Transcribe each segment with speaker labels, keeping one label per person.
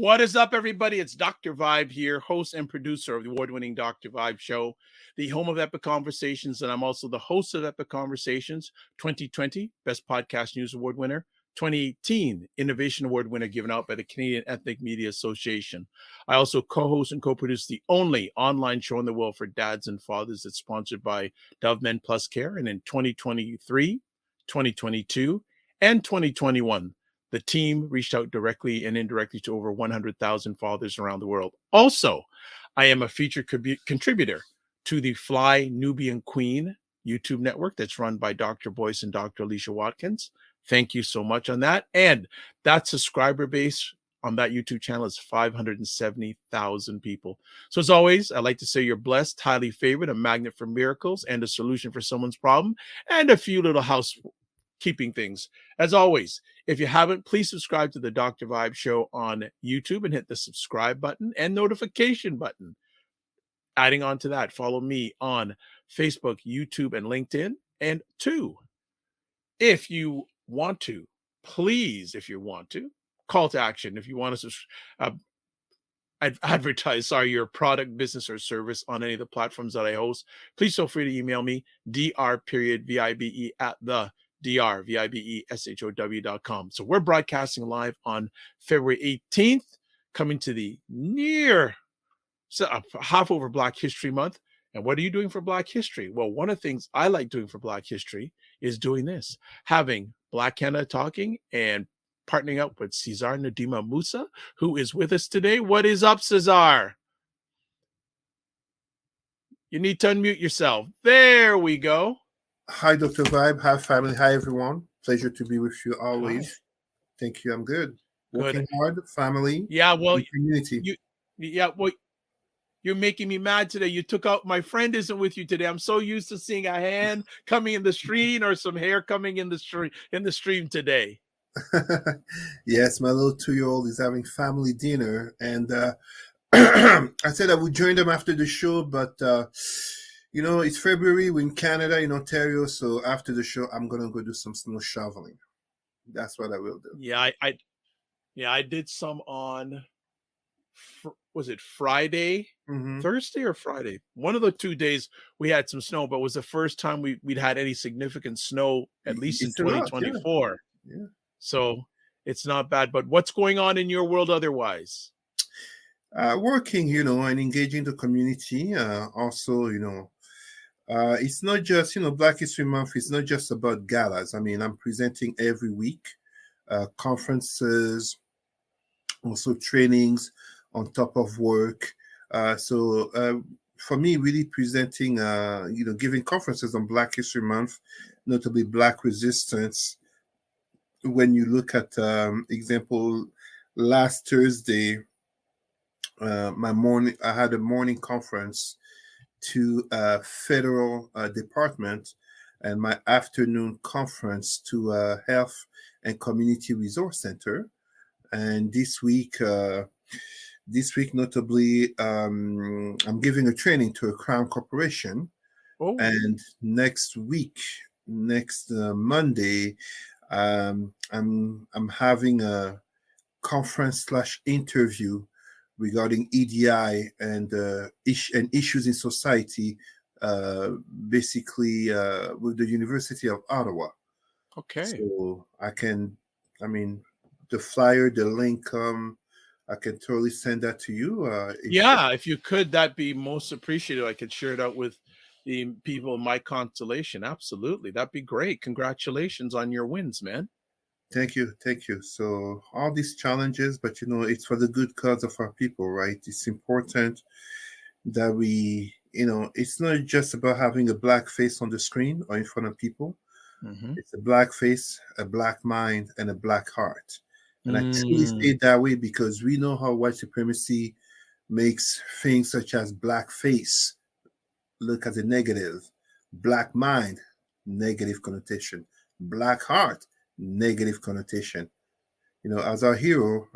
Speaker 1: What is up, everybody? It's Dr. Vibe here, host and producer of the award-winning Dr. Vibe Show, the home of Epic Conversations, and I'm also the host of Epic Conversations, 2020 Best Podcast News Award winner, 2018 Innovation Award winner given out by the Canadian Ethnic Media Association. I also co-host and co-produce the only online show in the world for dads and fathers that's sponsored by Dove Men Plus Care, and in 2023, 2022, and 2021. The team reached out directly and indirectly to over 100,000 fathers around the world. Also, I am a featured contributor to the Fly Nubian Queen YouTube network that's run by Dr. Boyce and Dr. Alicia Watkins. Thank you so much on that. And that subscriber base on that YouTube channel is 570,000 people. So as always, I like to say you're blessed, highly favored, a magnet for miracles, and a solution for someone's problem, and a few little housekeeping things. As always, if you haven't, please subscribe to the Dr. Vibe Show on YouTube and hit the subscribe button and notification button. Adding on to that, follow me on Facebook, YouTube, and LinkedIn. And two, if you want to, please, call to action. If you want to advertise, your product, business, or service on any of the platforms that I host, please feel free to email me, dr.vibe at the drvibeshow.com. So we're broadcasting live on February 18th, coming to the near half over Black History Month. And what are you doing for Black History? Well, one of the things I like doing for Black History is doing this, having Black Canada Talking and partnering up with Cesar Ndema-Moussa, who is with us today. What is up, Cesar? You need to unmute yourself. There we go.
Speaker 2: Hi, Dr. Vibe. Hi, family. Hi, everyone. Pleasure to be with you always. Hi. Thank you. I'm good. Working hard, family.
Speaker 1: Yeah, well,
Speaker 2: community.
Speaker 1: You're making me mad today. You took out my friend isn't with you today. I'm so used to seeing a hand coming in the screen or some hair coming in the stream today.
Speaker 2: Yes, my little 2-year-old is having family dinner, and I said I would join them after the show, but it's February. We're in Canada, in Ontario. So after the show, I'm going to go do some snow shoveling. That's what I will do.
Speaker 1: Yeah, I did some on, was it Friday, Thursday or Friday? One of the 2 days we had some snow, but it was the first time we'd had any significant snow, at least in 2024.
Speaker 2: Yeah.
Speaker 1: So it's not bad. But what's going on in your world otherwise?
Speaker 2: Working, and engaging the community. Also, it's not just, Black History Month. It's not just about galas. I mean, I'm presenting every week, conferences, also trainings on top of work. So for me, really presenting, giving conferences on Black History Month, notably Black Resistance. When you look at example, last Thursday, I had a morning conference to a federal department, and my afternoon conference to a health and community resource center. And this week, notably, I'm giving a training to a Crown corporation.
Speaker 1: Oh.
Speaker 2: And next Monday, I'm having a conference/interview regarding EDI and issues in society, basically with the University of Ottawa.
Speaker 1: Okay.
Speaker 2: So the flyer, the link, I can totally send that to you.
Speaker 1: If you could, that'd be most appreciated. I could share it out with the people in my constellation. Absolutely. That'd be great. Congratulations on your wins, man.
Speaker 2: Thank you. So all these challenges, but it's for the good cause of our people, right? It's important that we, it's not just about having a black face on the screen or in front of people. It's a black face, a black mind, and a black heart. And I truly say it that way because we know how white supremacy makes things such as black face look as a negative, black mind, negative connotation, black heart, negative connotation. As our hero,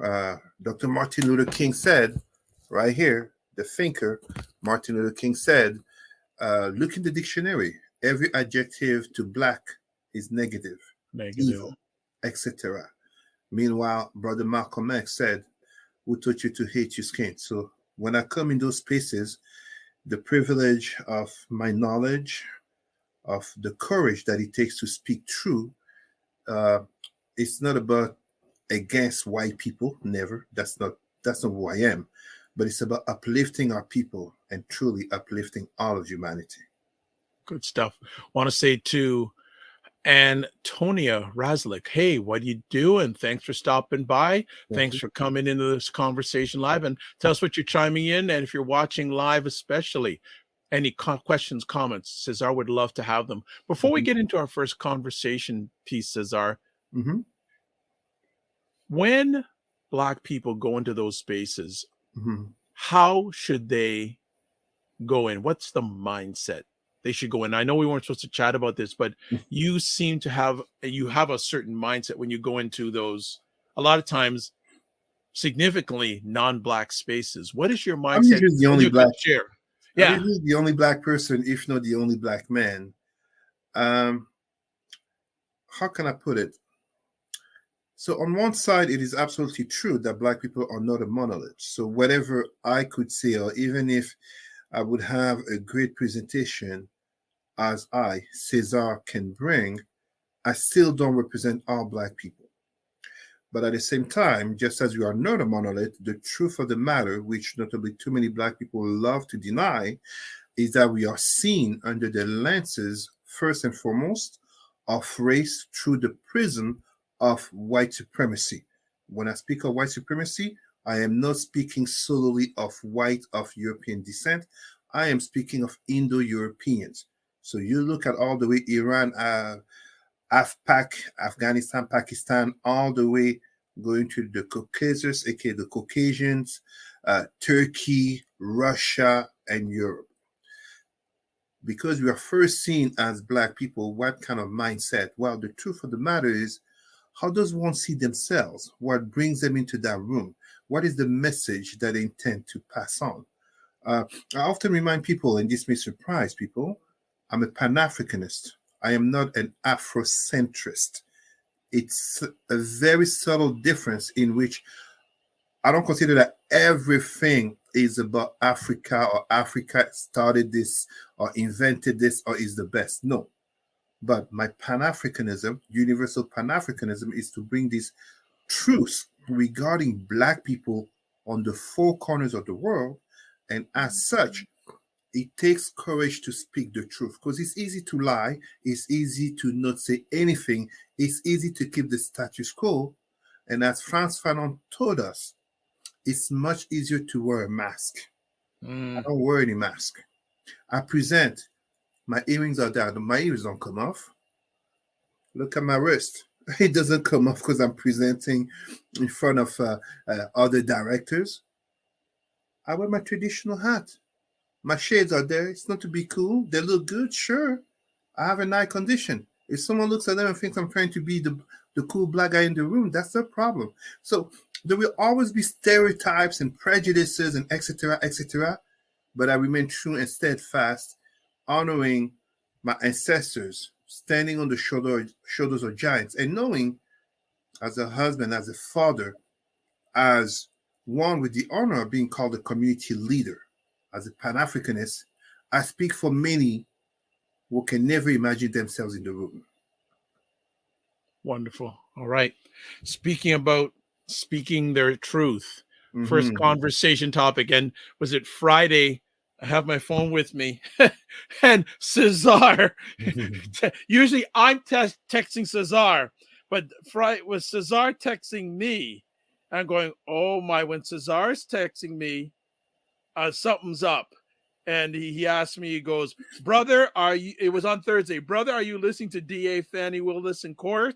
Speaker 2: Dr. Martin Luther King said, right here, the thinker, Martin Luther King said, look in the dictionary. Every adjective to black is negative, evil, etc. Meanwhile, Brother Malcolm X said, who taught you to hate your skin. So when I come in those spaces, the privilege of my knowledge, of the courage that it takes to speak true, uh, it's not about against white people. Never. That's not who I am. But it's about uplifting our people and truly uplifting all of humanity.
Speaker 1: Good stuff. Want to say to Antonia Razlik, hey, what are you doing? Thanks for stopping by.
Speaker 2: Thank
Speaker 1: Thanks
Speaker 2: you.
Speaker 1: for coming into this conversation live, and tell us what you're chiming in. And if you're watching live, especially any questions, comments, Cesar would love to have them. Before we
Speaker 2: Mhm.
Speaker 1: get into our first conversation piece, Cesar,
Speaker 2: Mhm.
Speaker 1: when Black people go into those spaces,
Speaker 2: Mhm.
Speaker 1: how should they go in? What's the mindset they should go in? I know we weren't supposed to chat about this, but you seem to have a certain mindset when you go into those a lot of times significantly non-black spaces. What is your
Speaker 2: I'm
Speaker 1: mindset
Speaker 2: usually the
Speaker 1: that
Speaker 2: only
Speaker 1: you could
Speaker 2: black.
Speaker 1: share?
Speaker 2: I'm
Speaker 1: Yeah.
Speaker 2: usually the only black person, if not the only black man. Um, how can I put it? So on one side, it is absolutely true that black people are not a monolith. So whatever I could say, or even if I would have a great presentation as Cesar, can bring, I still don't represent all black people. But at the same time, just as we are not a monolith, the truth of the matter, which notably too many black people love to deny, is that we are seen under the lenses, first and foremost, of race through the prism of white supremacy. When I speak of white supremacy, I am not speaking solely of white of European descent. I am speaking of Indo-Europeans. So you look at all the way Iran, AfPak, Afghanistan, Pakistan, all the way going to the Caucasus, aka the Caucasians, Turkey, Russia, and Europe. Because we are first seen as black people, what kind of mindset? Well, the truth of the matter is, how does one see themselves? What brings them into that room? What is the message that they intend to pass on? I often remind people, and this may surprise people, I'm a Pan Africanist. I am not an Afrocentrist. It's a very subtle difference in which I don't consider that everything is about Africa or Africa started this or invented this or is the best. No. But my Pan Africanism, universal Pan Africanism, is to bring this truth regarding Black people on the four corners of the world. And as such, it takes courage to speak the truth because it's easy to lie, it's easy to not say anything, it's easy to keep the status quo. And as Frantz Fanon told us, it's much easier to wear a mask. I
Speaker 1: Mm.
Speaker 2: don't wear any mask. I present, my earrings are down, my earrings don't come off. Look at my wrist. It doesn't come off because I'm presenting in front of other directors. I wear my traditional hat. My shades are there. It's not to be cool. They look good, sure. I have an eye condition. If someone looks at them and thinks I'm trying to be the cool black guy in the room, that's their problem. So there will always be stereotypes and prejudices and etc. etc. But I remain true and steadfast, honoring my ancestors, standing on the shoulders of giants, and knowing as a husband, as a father, as one with the honor of being called a community leader, as a Pan Africanist, I speak for many who can never imagine themselves in the room.
Speaker 1: Wonderful. All right. Speaking about speaking their truth, first
Speaker 2: Mm-hmm.
Speaker 1: conversation topic. And was it Friday? I have my phone with me. And Cesar, usually I'm texting Cesar, but Friday was Cesar texting me. I'm going, oh my, when Cesar's texting me, something's up. And he asked me, he goes, brother, are you, it was on Thursday, brother, are you listening to DA Fani Willis in court?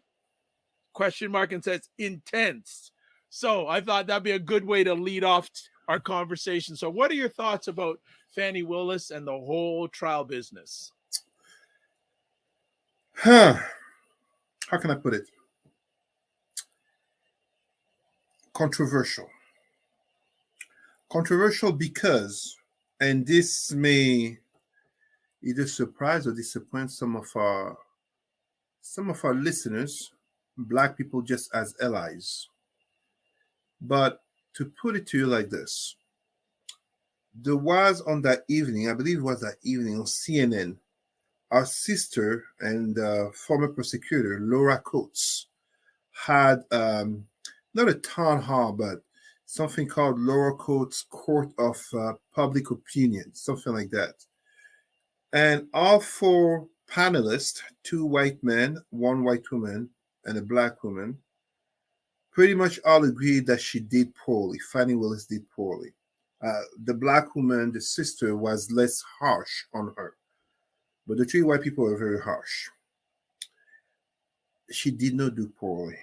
Speaker 1: Question mark, and says intense. So I thought that'd be a good way to lead off our conversation. So what are your thoughts about Fani Willis and the whole trial business?
Speaker 2: Huh. How can I put it? Controversial. Controversial because, and this may either surprise or disappoint some of our listeners, black people just as allies. But to put it to you like this. There was on that evening, I believe it was that evening on CNN, our sister and former prosecutor, Laura Coates, had not a town hall, but something called Laura Coates Court of Public Opinion, something like that. And all four panelists, two white men, one white woman, and a black woman, pretty much all agreed that she did poorly. Fani Willis did poorly. The black woman, the sister, was less harsh on her, but the three white people were very harsh. She did not do poorly.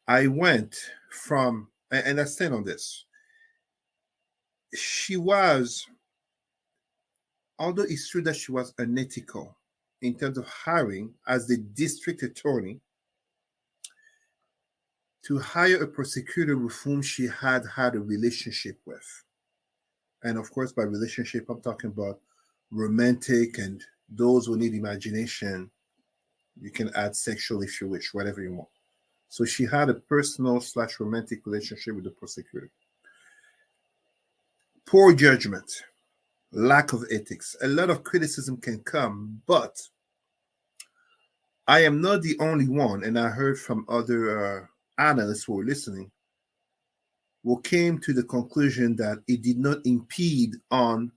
Speaker 2: I went from, and I stand on this. She was, although it's true that she was unethical in terms of hiring as the district attorney to hire a prosecutor with whom she had had a relationship with. And of course, by relationship, I'm talking about romantic, and those who need imagination, you can add sexual if you wish, whatever you want. So she had a personal / romantic relationship with the prosecutor. Poor judgment, lack of ethics. A lot of criticism can come, but I am not the only one, and I heard from other analysts who were listening, who came to the conclusion that it did not impede on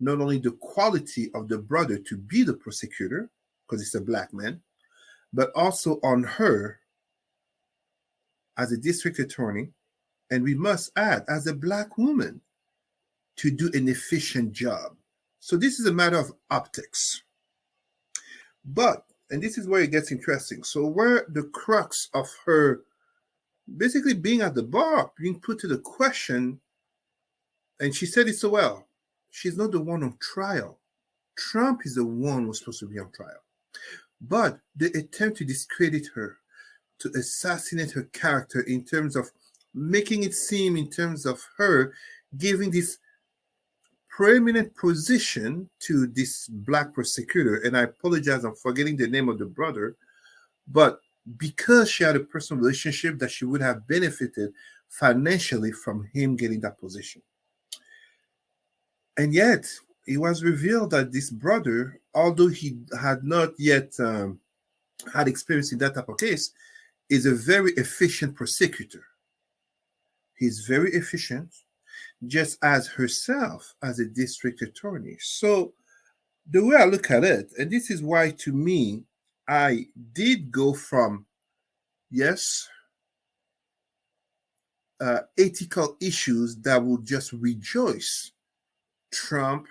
Speaker 2: not only the quality of the brother to be the prosecutor, because it's a black man, but also on her as a district attorney, and we must add, as a black woman, to do an efficient job. So this is a matter of optics. But, and this is where it gets interesting. So where the crux of her basically being at the bar, being put to the question, and she said it so well, she's not the one on trial. Trump is the one who's supposed to be on trial. But the attempt to discredit her, to assassinate her character in terms of making it seem in terms of her giving this preeminent position to this black prosecutor, and I apologize, I'm forgetting the name of the brother, but because she had a personal relationship that she would have benefited financially from him getting that position. And yet, it was revealed that this brother, although he had not yet had experience in that type of case, is a very efficient prosecutor. He's very efficient, just as herself as a district attorney. So the way I look at it, and this is why to me, I did go from, yes, ethical issues that will just rejoice Trump,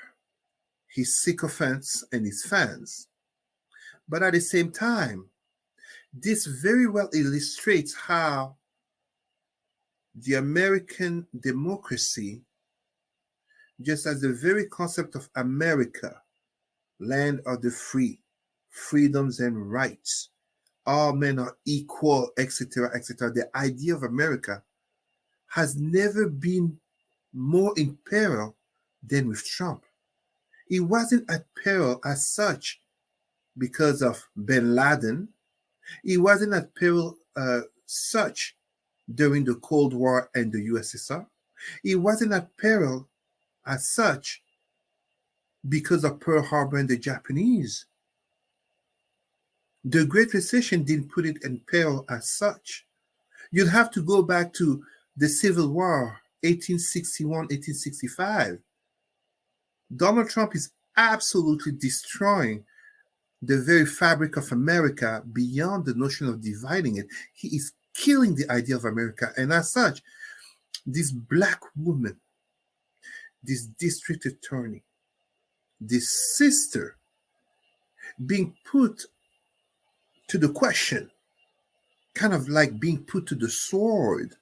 Speaker 2: his sycophants, and his fans. But at the same time, this very well illustrates how the American democracy, just as the very concept of America, land of the free, freedoms and rights, all men are equal, etc., etc., the idea of America has never been more in peril than with Trump. It wasn't at peril as such because of bin Laden. It wasn't at peril such during the Cold War and the USSR. It wasn't at peril as such because of Pearl Harbor and the Japanese. The Great Recession didn't put it in peril as such. You'd have to go back to the Civil War, 1861, 1865. Donald Trump is absolutely destroying the very fabric of America beyond the notion of dividing it. He is killing the idea of America. And as such, this black woman, this district attorney, this sister being put to the question, kind of like being put to the sword,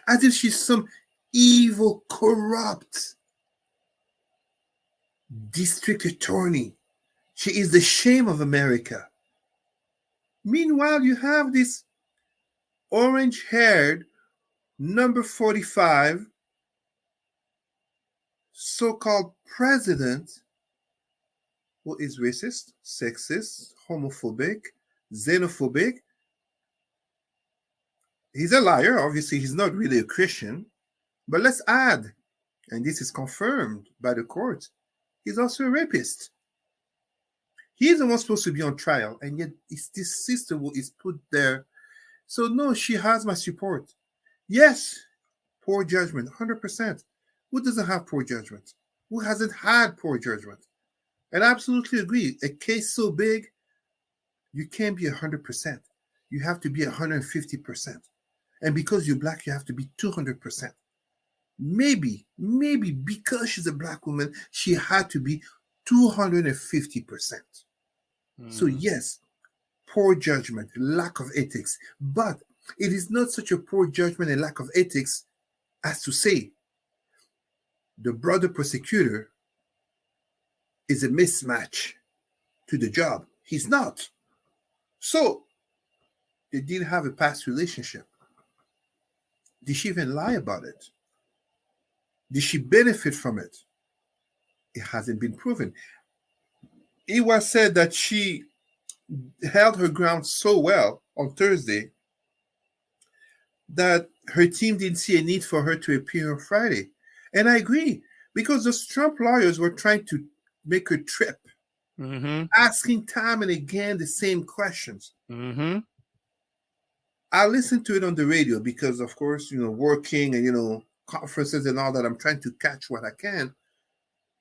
Speaker 2: as if she's some evil, corrupt district attorney. She is the shame of America. Meanwhile, you have this orange-haired, number 45, so-called president who is racist, sexist, homophobic, xenophobic, He's a liar. Obviously, he's not really a Christian. But let's add, and this is confirmed by the court, he's also a rapist. He's the one supposed to be on trial, and yet it's this sister who is put there. So, no, she has my support. Yes, poor judgment, 100%. Who doesn't have poor judgment? Who hasn't had poor judgment? And I absolutely agree. A case so big, you can't be 100%. You have to be 150%. And because you're black, you have to be 200%. Maybe because she's a black woman, she had to be 250%. So, yes, poor judgment, lack of ethics. But it is not such a poor judgment and lack of ethics as to say the brother prosecutor is a mismatch to the job. He's not. So, they didn't have a past relationship. Did she even lie about it? Did she benefit from it? It hasn't been proven. It was said that she held her ground so well on Thursday that her team didn't see a need for her to appear on Friday. And I agree, because those Trump lawyers were trying to make her trip, asking time and again the same questions. I listened to it on the radio because, of course, working and, conferences and all that, I'm trying to catch what I can.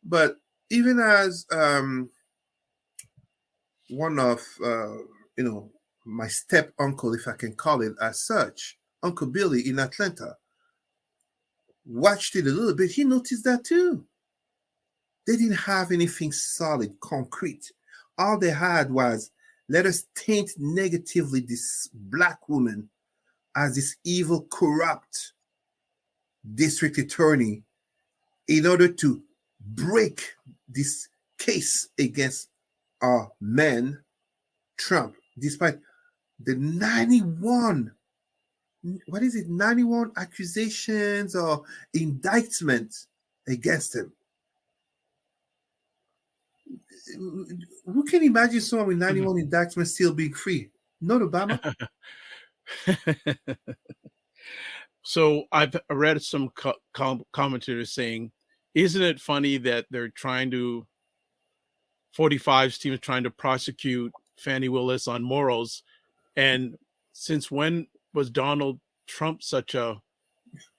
Speaker 2: But even as one of, my step uncle, if I can call it as such, Uncle Billy in Atlanta, watched it a little bit, he noticed that too. They didn't have anything solid, concrete. All they had was, let us taint negatively this black woman as this evil, corrupt district attorney in order to break this case against our man, Trump, despite the 91 accusations or indictments against him. Who can imagine someone with 91 indictments still being free? Not Obama.
Speaker 1: So I've read some commentators saying, isn't it funny that they're 45's team is trying to prosecute Fani Willis on morals? And since when was Donald Trump such a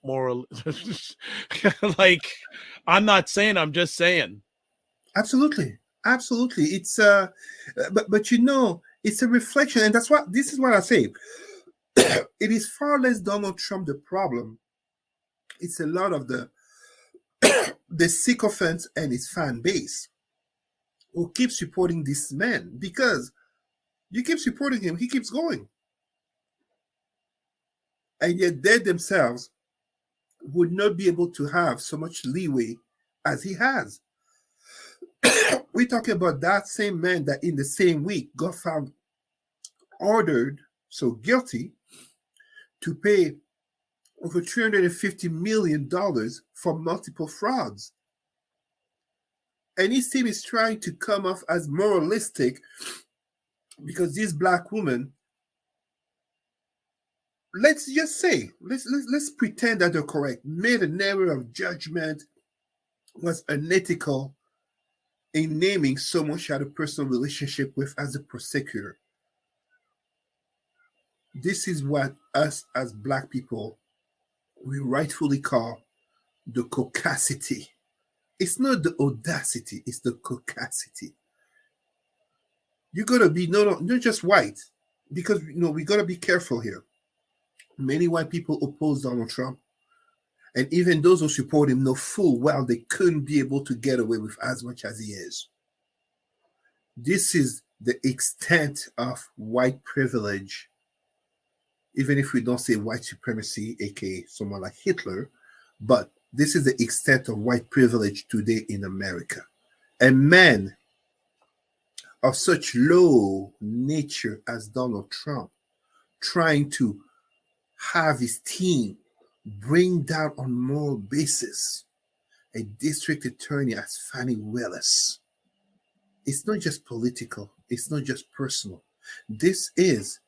Speaker 1: moral? Like, I'm not saying, I'm just saying.
Speaker 2: Absolutely. It's but it's a reflection, and this is what I say. It is far less Donald Trump the problem. It's a lot of the sycophants and his fan base who keep supporting this man, because you keep supporting him, he keeps going. And yet they themselves would not be able to have so much leeway as he has. We're talking about that same man that in the same week got found guilty to pay over $350 million for multiple frauds. And his team is trying to come off as moralistic because this black woman, let's just say, let's pretend that they're correct, made an error of judgment, was unethical in naming someone she had a personal relationship with as a prosecutor. This is what us as black people, we rightfully call the caucasity. It's not the audacity, it's the caucasity. You gotta be not just white, because we gotta be careful here. Many white people oppose Donald Trump, and even those who support him know full well they couldn't be able to get away with as much as he is. This is the extent of white privilege, even if we don't say white supremacy, aka someone like Hitler, but this is the extent of white privilege today in America. A man of such low nature as Donald Trump trying to have his team bring down on moral basis a district attorney as Fani Willis. It's not just political. It's not just personal. This is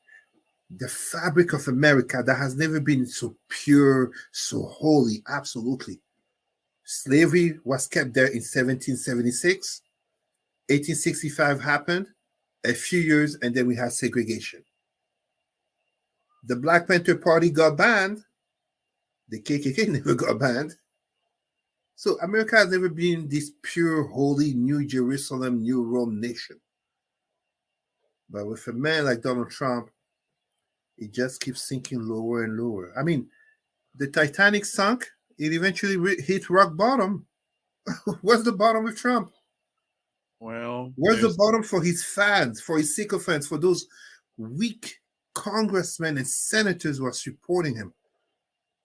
Speaker 2: the fabric of America that has never been so pure, so holy. Absolutely. Slavery was kept there in 1776. 1865 happened, a few years, and then we had segregation. The Black Panther Party got banned. The KKK never got banned. So America has never been this pure, holy, New Jerusalem, New Rome nation. But with a man like Donald Trump, it just keeps sinking lower and lower. I mean, the Titanic sunk. It eventually hit rock bottom. Where's the bottom with Trump?
Speaker 1: Well,
Speaker 2: where's the bottom for his fans, for his sycophants, for those weak congressmen and senators who are supporting him?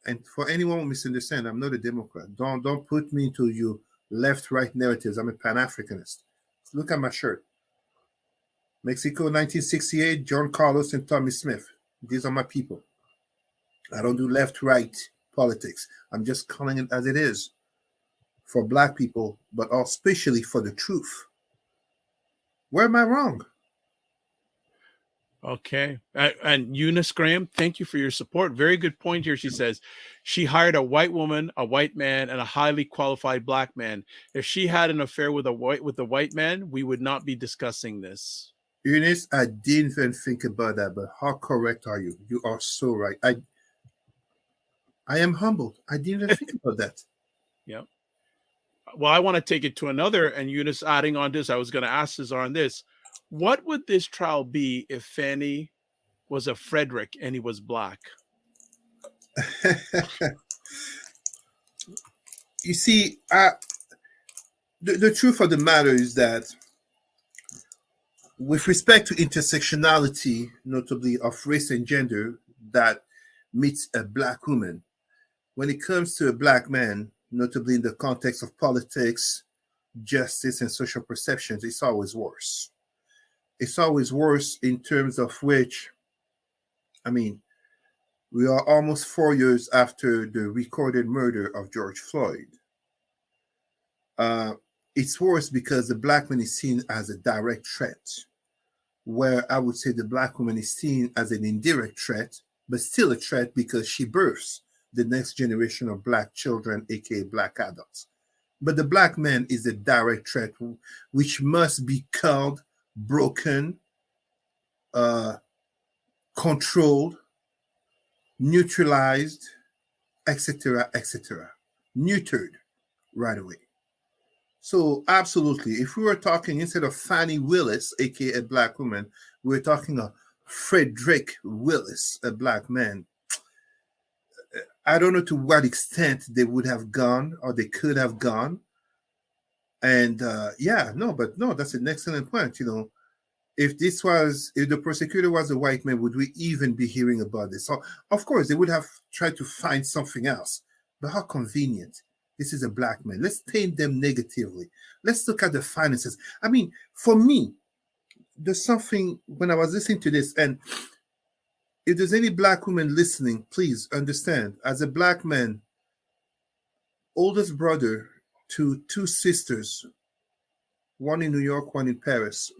Speaker 2: And for anyone who misunderstands, I'm not a Democrat. Don't put me into your left-right narratives. I'm a Pan-Africanist. Look at my shirt. Mexico, 1968, John Carlos and Tommy Smith. These are my people. I don't do left-right politics. I'm just calling it as it is for Black people, but especially for the truth. Where am I wrong?
Speaker 1: Okay. And Eunice Graham, thank you for your support. Very good point here. She says she hired a white woman, a white man, and a highly qualified Black man. If she had an affair with a white man, we would not be discussing this.
Speaker 2: Eunice, I didn't even think about that, but how correct are you? You are so right. I am humbled. I didn't even think about that.
Speaker 1: Yeah. Well, I want to take it to another, and Eunice adding on this, I was going to ask Cesar on this. What would this trial be if Fani was a Frederick and he was Black?
Speaker 2: You see, the truth of the matter is that with respect to intersectionality, notably of race and gender, that meets a Black woman, when it comes to a Black man, notably in the context of politics, justice, and social perceptions, it's always worse. It's always worse in terms of which, I mean, we are almost 4 years after the recorded murder of George Floyd. It's worse because the Black man is seen as a direct threat, where I would say the Black woman is seen as an indirect threat, but still a threat because she births the next generation of Black children, aka Black adults. But the Black man is a direct threat, which must be culled, broken, controlled, neutralized, etc., etc., neutered right away. So absolutely, if we were talking instead of Fani Willis, aka a Black woman, we're talking of Frederick Willis, a Black man. I don't know to what extent they would have gone or they could have gone. And that's an excellent point. You know, if the prosecutor was a white man, would we even be hearing about this? So, of course, they would have tried to find something else. But how convenient. This is a Black man. Let's taint them negatively. Let's look at the finances. I mean, for me, there's something when I was listening to this, and if there's any Black woman listening, please understand, as a Black man, oldest brother to two sisters, one in New York, one in Paris,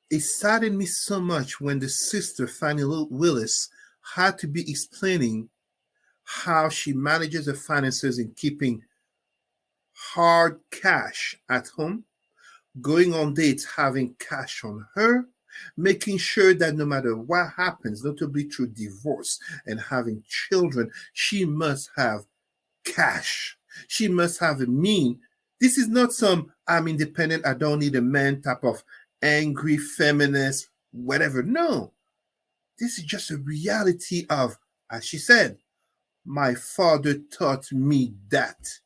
Speaker 2: it saddened me so much when the sister, Fani Willis, had to be explaining how she manages her finances in keeping hard cash at home, going on dates, having cash on her, making sure that no matter what happens, notably through divorce and having children, she must have cash. She must have a mean. This is not some I'm independent, I don't need a man type of angry feminist, whatever. No. This is just a reality of, as she said, my father taught me that.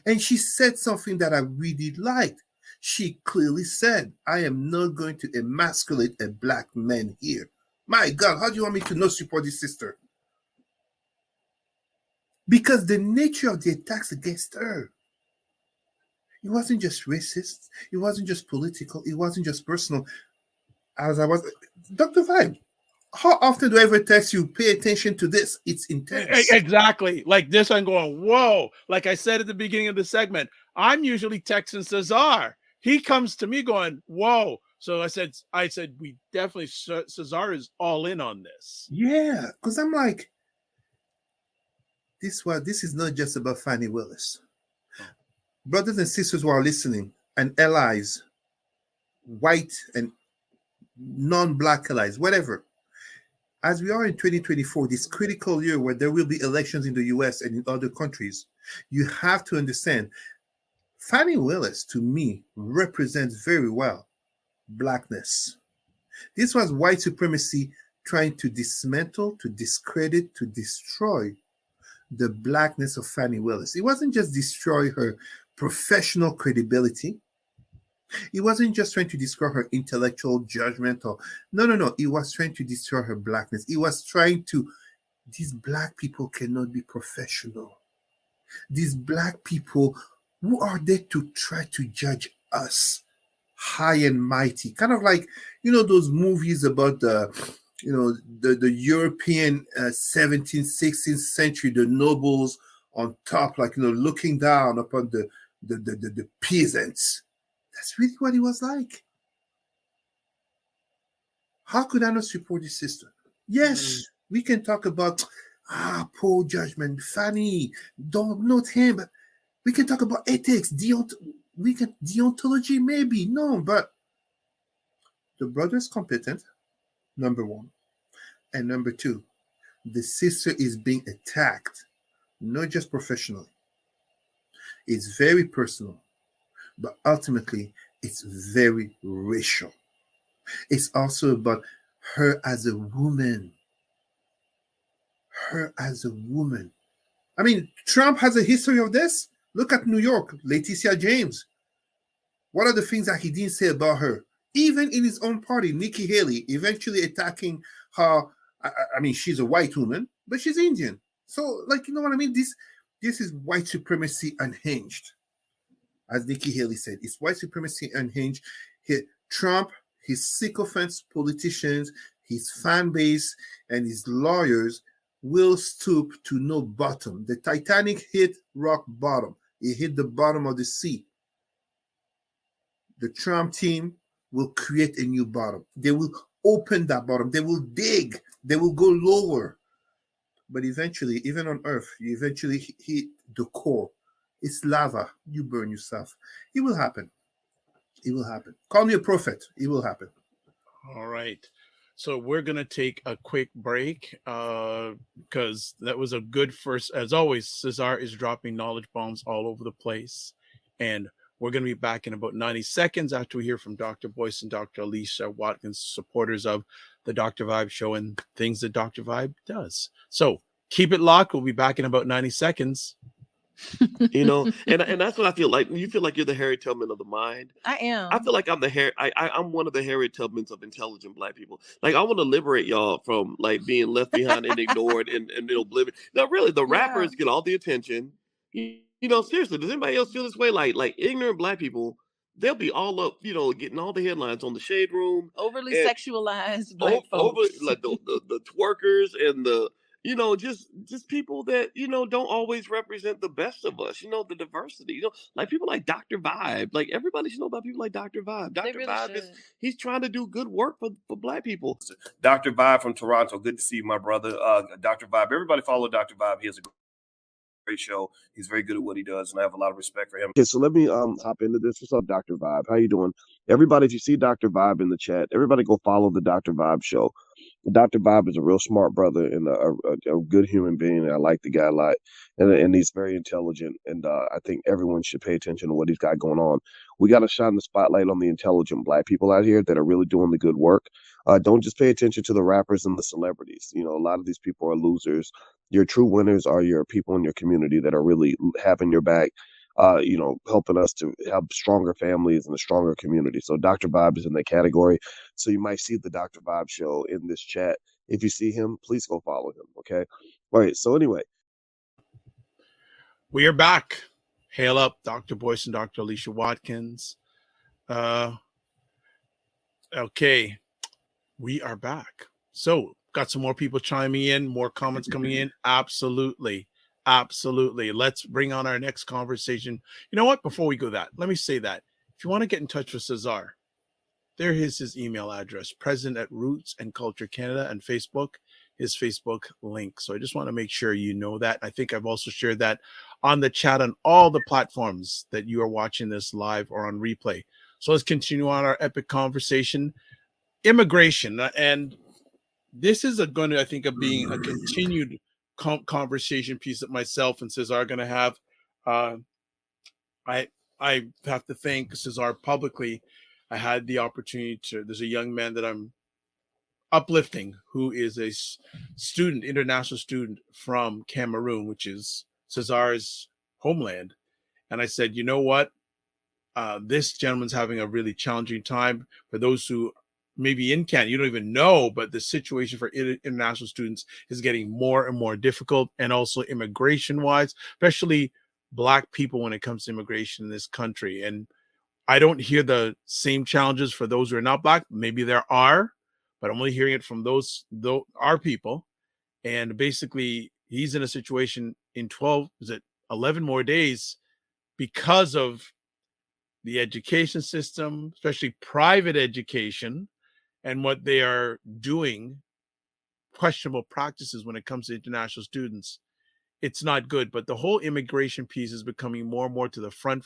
Speaker 2: And she said something that I really liked. She clearly said, I am not going to emasculate a Black man here. My God, how do you want me to not support this sister? Because the nature of the attacks against her, it wasn't just racist, it wasn't just political, it wasn't just personal. Dr. Vibe, how often do I ever text you, pay attention to this? It's intense.
Speaker 1: Exactly. Like this, I'm going, whoa. Like I said at the beginning of the segment, I'm usually texting Cesar. He comes to me going, whoa. So I said, we definitely, Cesar is all in on this.
Speaker 2: Yeah, because I'm like, this is not just about Fani Willis.
Speaker 1: Oh.
Speaker 2: Brothers and sisters who are listening, and allies, white and non-black allies, whatever. As we are in 2024, this critical year where there will be elections in the US and in other countries, you have to understand Fani Willis, to me, represents very well blackness. This was white supremacy trying to dismantle, to discredit, to destroy the blackness of Fani Willis. It wasn't just destroy her professional credibility. It wasn't just trying to destroy her intellectual judgment or no. It was trying to destroy her blackness. It was trying to, these black people cannot be professional. These black people, who are they to try to judge us high and mighty? Kind of like, those movies about the European 17th, 16th century, the nobles on top, like, looking down upon the peasants. That's really what it was like. How could I not support this system? Yes, we can talk about poor judgment, Fanny, don't note him, but we can talk about ethics, deontology, maybe. No, but the brother is competent, number one. And number two, the sister is being attacked, not just professionally. It's very personal, but ultimately, it's very racial. It's also about her as a woman. Her as a woman. I mean, Trump has a history of this. Look at New York, Leticia James. What are the things that he didn't say about her? Even in his own party, Nikki Haley, eventually attacking her. I mean, she's a white woman, but she's Indian. So, like, you know what I mean? This is white supremacy unhinged. As Nikki Haley said, it's white supremacy unhinged. Trump, his sycophants, politicians, his fan base, and his lawyers will stoop to no bottom. The Titanic hit rock bottom. It hit the bottom of the sea. The Trump team will create a new bottom. They will open that bottom. They will dig. They will go lower. But eventually, even on Earth, you eventually hit the core. It's lava. You burn yourself. It will happen. It will happen. Call me a prophet. It will happen.
Speaker 1: All right. So we're going to take a quick break because that was a good first. As always, Cesar is dropping knowledge bombs all over the place. And we're going to be back in about 90 seconds after we hear from Dr. Boyce and Dr. Alicia Watkins, supporters of the Dr. Vibe show and things that Dr. Vibe does. So keep it locked. We'll be back in about 90 seconds.
Speaker 3: And that's what I feel like. You feel like you're the Harriet Tubman of the mind.
Speaker 4: I am.
Speaker 3: I feel like I'm I'm one of the Harriet Tubmans of intelligent black people. Like, I want to liberate y'all from like being left behind and ignored and oblivion. No, really, the rappers get all the attention. Seriously, does anybody else feel this way? Like ignorant black people, they'll be all up, getting all the headlines on the Shade Room.
Speaker 4: Overly sexualized black folks.
Speaker 3: Over like the twerkers and the just people that don't always represent the best of us. The diversity. Like people like Dr. Vibe. Like everybody should know about people like Dr. Vibe. Dr.
Speaker 4: Really
Speaker 3: Vibe
Speaker 4: should.
Speaker 3: He's trying to do good work for black people.
Speaker 5: Dr. Vibe from Toronto. Good to see you, my brother. Dr. Vibe. Everybody follow Dr. Vibe. He has a great show. He's very good at what he does, and I have a lot of respect for him.
Speaker 3: Okay, so let me hop into this. What's up, Dr. Vibe? How you doing? Everybody, if you see Dr. Vibe in the chat, everybody go follow the Dr. Vibe show. Dr. Vibe is a real smart brother and a good human being. I like the guy a lot, and he's very intelligent. And I think everyone should pay attention to what he's got going on. We got to shine the spotlight on the intelligent black people out here that are really doing the good work. Don't just pay attention to the rappers and the celebrities. A lot of these people are losers. Your true winners are your people in your community that are really having your back. Helping us to have stronger families and a stronger community. So Dr. Vibe is in that category. So you might see the Dr. Vibe show in this chat. If you see him, please go follow him. Okay. All right. So anyway.
Speaker 1: We are back. Hail up Dr. Boyce and Dr. Alicia Watkins. Okay. We are back. So got some more people chiming in, more comments coming in. Absolutely. Absolutely. Let's bring on our next conversation. You know what? Before we go that, let me say that if you want to get in touch with Cesar, there is his email address, president at Roots and Culture Canada, and Facebook, his Facebook link. So I just want to make sure you know that. I think I've also shared that on the chat on all the platforms that you are watching this live or on replay. So let's continue on our epic conversation. Immigration. And this is going to, I think, of being a continued conversation piece that myself and Cesar are going to have. I have to thank Cesar publicly. I had the opportunity to. There's a young man that I'm uplifting who is a student, international student from Cameroon, which is Cesar's homeland. And I said, you know what? This gentleman's having a really challenging time. For those who maybe in Canada, you don't even know, but the situation for international students is getting more and more difficult, and also immigration wise, especially Black people when it comes to immigration in this country. And I don't hear the same challenges for those who are not Black. Maybe there are, but I'm only hearing it from those our people. And basically, he's in a situation in 11 more days because of the education system, especially private education, and what they are doing, questionable practices when it comes to international students. It's not good. But the whole immigration piece is becoming more and more to the front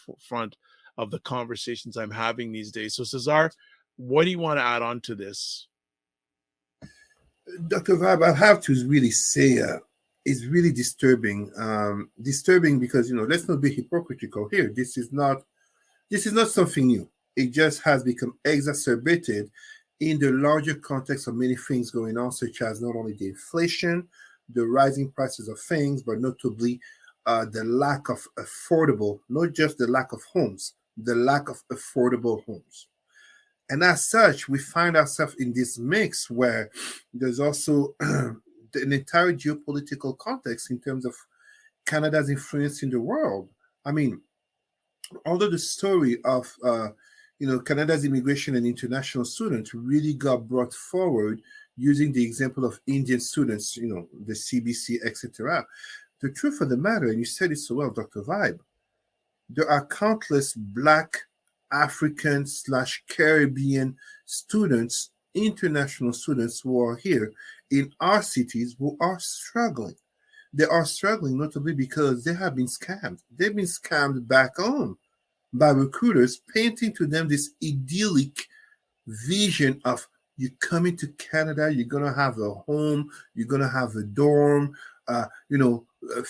Speaker 1: of the conversations I'm having these days. So Cesar, what do you want to add on to this?
Speaker 2: Dr. Vibe, I have to really say it's really disturbing. Disturbing because, let's not be hypocritical here. This is not something new. It just has become exacerbated in the larger context of many things going on, such as not only the inflation, the rising prices of things, but notably the lack of affordable, not just the lack of homes, the lack of affordable homes. And as such, we find ourselves in this mix where there's also an entire geopolitical context in terms of Canada's influence in the world. I mean, although the story of Canada's immigration and international students really got brought forward using the example of Indian students, the CBC, etc. The truth of the matter, and you said it so well, Dr. Vibe, there are countless Black, African/Caribbean students, international students who are here in our cities who are struggling. They are struggling notably because they have been scammed. They've been scammed back home by recruiters, painting to them this idyllic vision of you coming to Canada, you're going to have a home, you're going to have a dorm,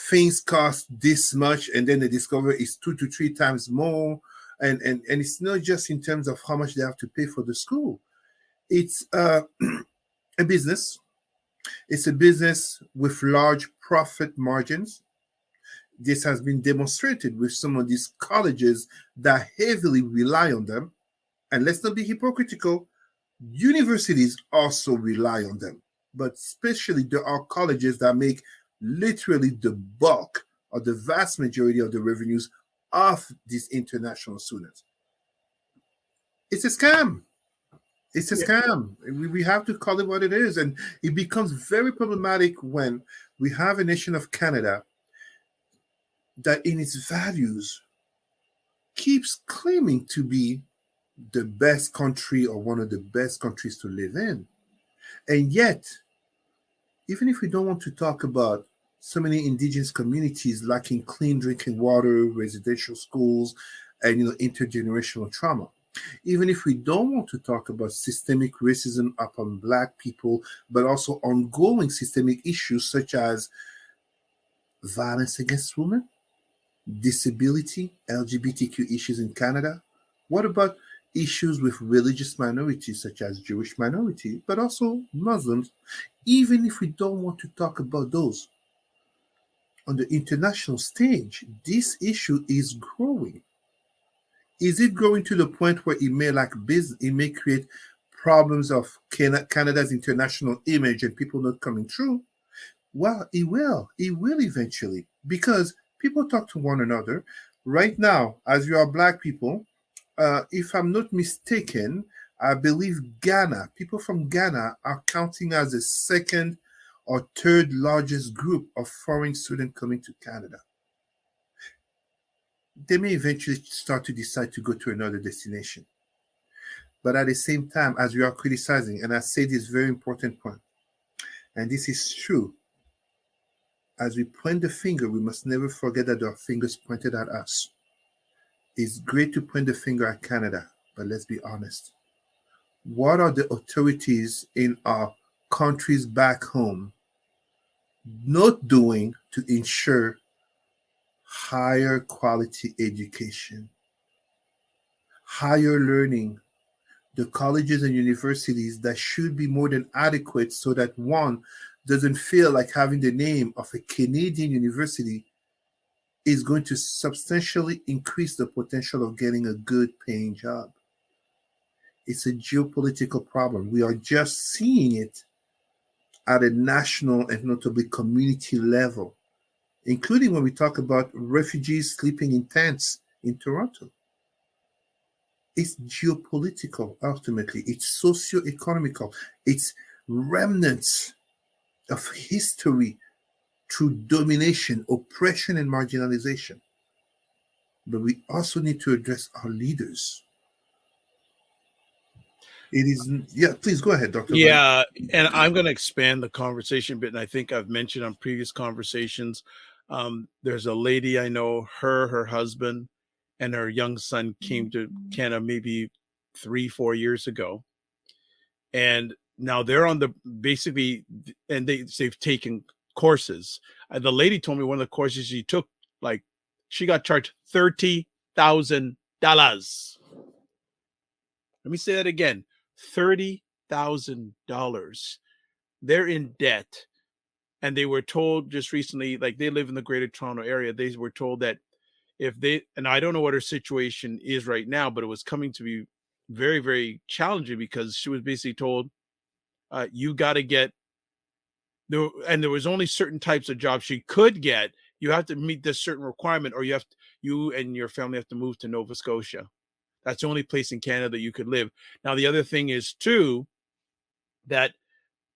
Speaker 2: things cost this much, and then they discover it's 2 to 3 times more. And it's not just in terms of how much they have to pay for the school. It's a business. It's a business with large profit margins. This has been demonstrated with some of these colleges that heavily rely on them. And let's not be hypocritical. Universities also rely on them. But especially there are colleges that make literally the bulk or the vast majority of the revenues of these international students. It's a scam. It's a scam. We have to call it what it is. And it becomes very problematic when we have a nation of Canada that in its values keeps claiming to be the best country or one of the best countries to live in. And yet, even if we don't want to talk about so many indigenous communities lacking clean drinking water, residential schools, and intergenerational trauma. Even if we don't want to talk about systemic racism upon Black people, but also ongoing systemic issues such as violence against women, disability, LGBTQ issues in Canada. What about issues with religious minorities such as Jewish minority, but also Muslims? Even if we don't want to talk about those, on the international stage, this issue is growing. Is it growing to the point where it may create problems of Canada's international image and people not coming through? Well, it will. It will eventually, because people talk to one another. Right now, as you are Black people, if I'm not mistaken, I believe people from Ghana are counting as the second or third largest group of foreign students coming to Canada. They may eventually start to decide to go to another destination. But at the same time, as we are criticizing, and I say this very important point, and this is true, as we point the finger, we must never forget that there are fingers pointed at us. It's great to point the finger at Canada, but let's be honest. What are the authorities in our countries back home not doing to ensure higher quality education, higher learning, the colleges and universities that should be more than adequate so that one doesn't feel like having the name of a Canadian university is going to substantially increase the potential of getting a good paying job. It's a geopolitical problem. We are just seeing it at a national and notably community level, including when we talk about refugees sleeping in tents in Toronto. It's geopolitical, ultimately. It's socio-economical. It's remnants of history through domination, oppression, and marginalization. But we also need to address our leaders. It is, yeah, please go ahead, Dr.
Speaker 1: Yeah, and I'm going to expand the conversation a bit, and I think I've mentioned on previous conversations, there's a lady I know, her husband, and her young son came to Canada maybe 3-4 years ago, and now they're on the basically, and they've taken courses. The lady told me one of the courses she took, like, she got charged $30,000. Let me say that again. $30,000. They're in debt. And they were told just recently, like they live in the Greater Toronto area, they were told that if they, and I don't know what her situation is right now, but it was coming to be very, very challenging because she was basically told, you got to get, and there was only certain types of jobs she could get. You have to meet this certain requirement, or you and your family have to move to Nova Scotia. That's the only place in Canada that you could live. Now, the other thing is, too, that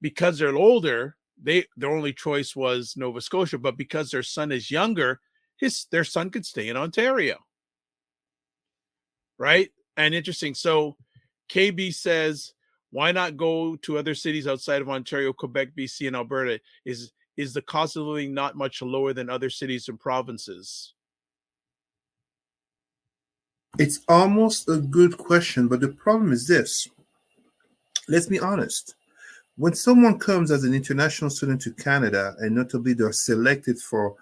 Speaker 1: because they're older, their only choice was Nova Scotia. But because their son is younger, their son could stay in Ontario. Right? And interesting. So KB says, why not go to other cities outside of Ontario, Quebec, BC, and Alberta? Is the cost of living not much lower than other cities and provinces?
Speaker 2: It's almost a good question, but the problem is this. Let's be honest. When someone comes as an international student to Canada, and notably they're selected for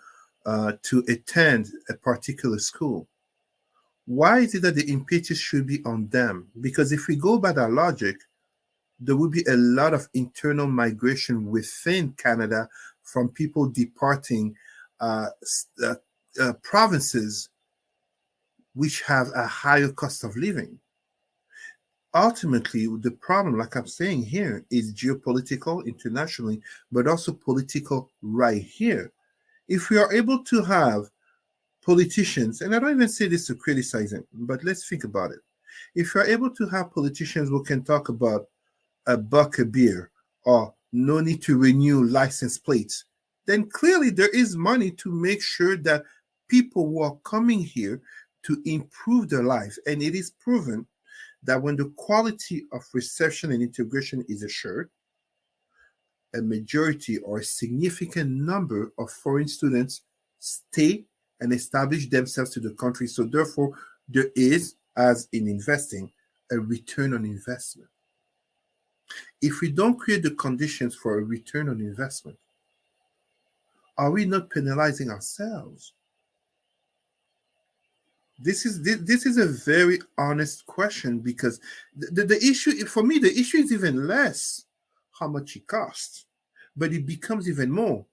Speaker 2: to attend a particular school, why is it that the impetus should be on them? Because if we go by that logic, there would be a lot of internal migration within Canada from people departing provinces which have a higher cost of living. Ultimately, the problem, like I'm saying here, is geopolitical internationally, but also political right here. If we are able to have politicians, and I don't even say this to criticize them, but let's think about it. If you're able to have politicians who can talk about a buck a beer or no need to renew license plates, then clearly there is money to make sure that people who are coming here to improve their lives, and it is proven that when the quality of reception and integration is assured, a majority or a significant number of foreign students stay and establish themselves to the country. So therefore, there is, as in investing, a return on investment. If we don't create the conditions for a return on investment, are we not penalizing ourselves? This is a very honest question, because the issue, for me, the issue is even less how much it costs, but it becomes even more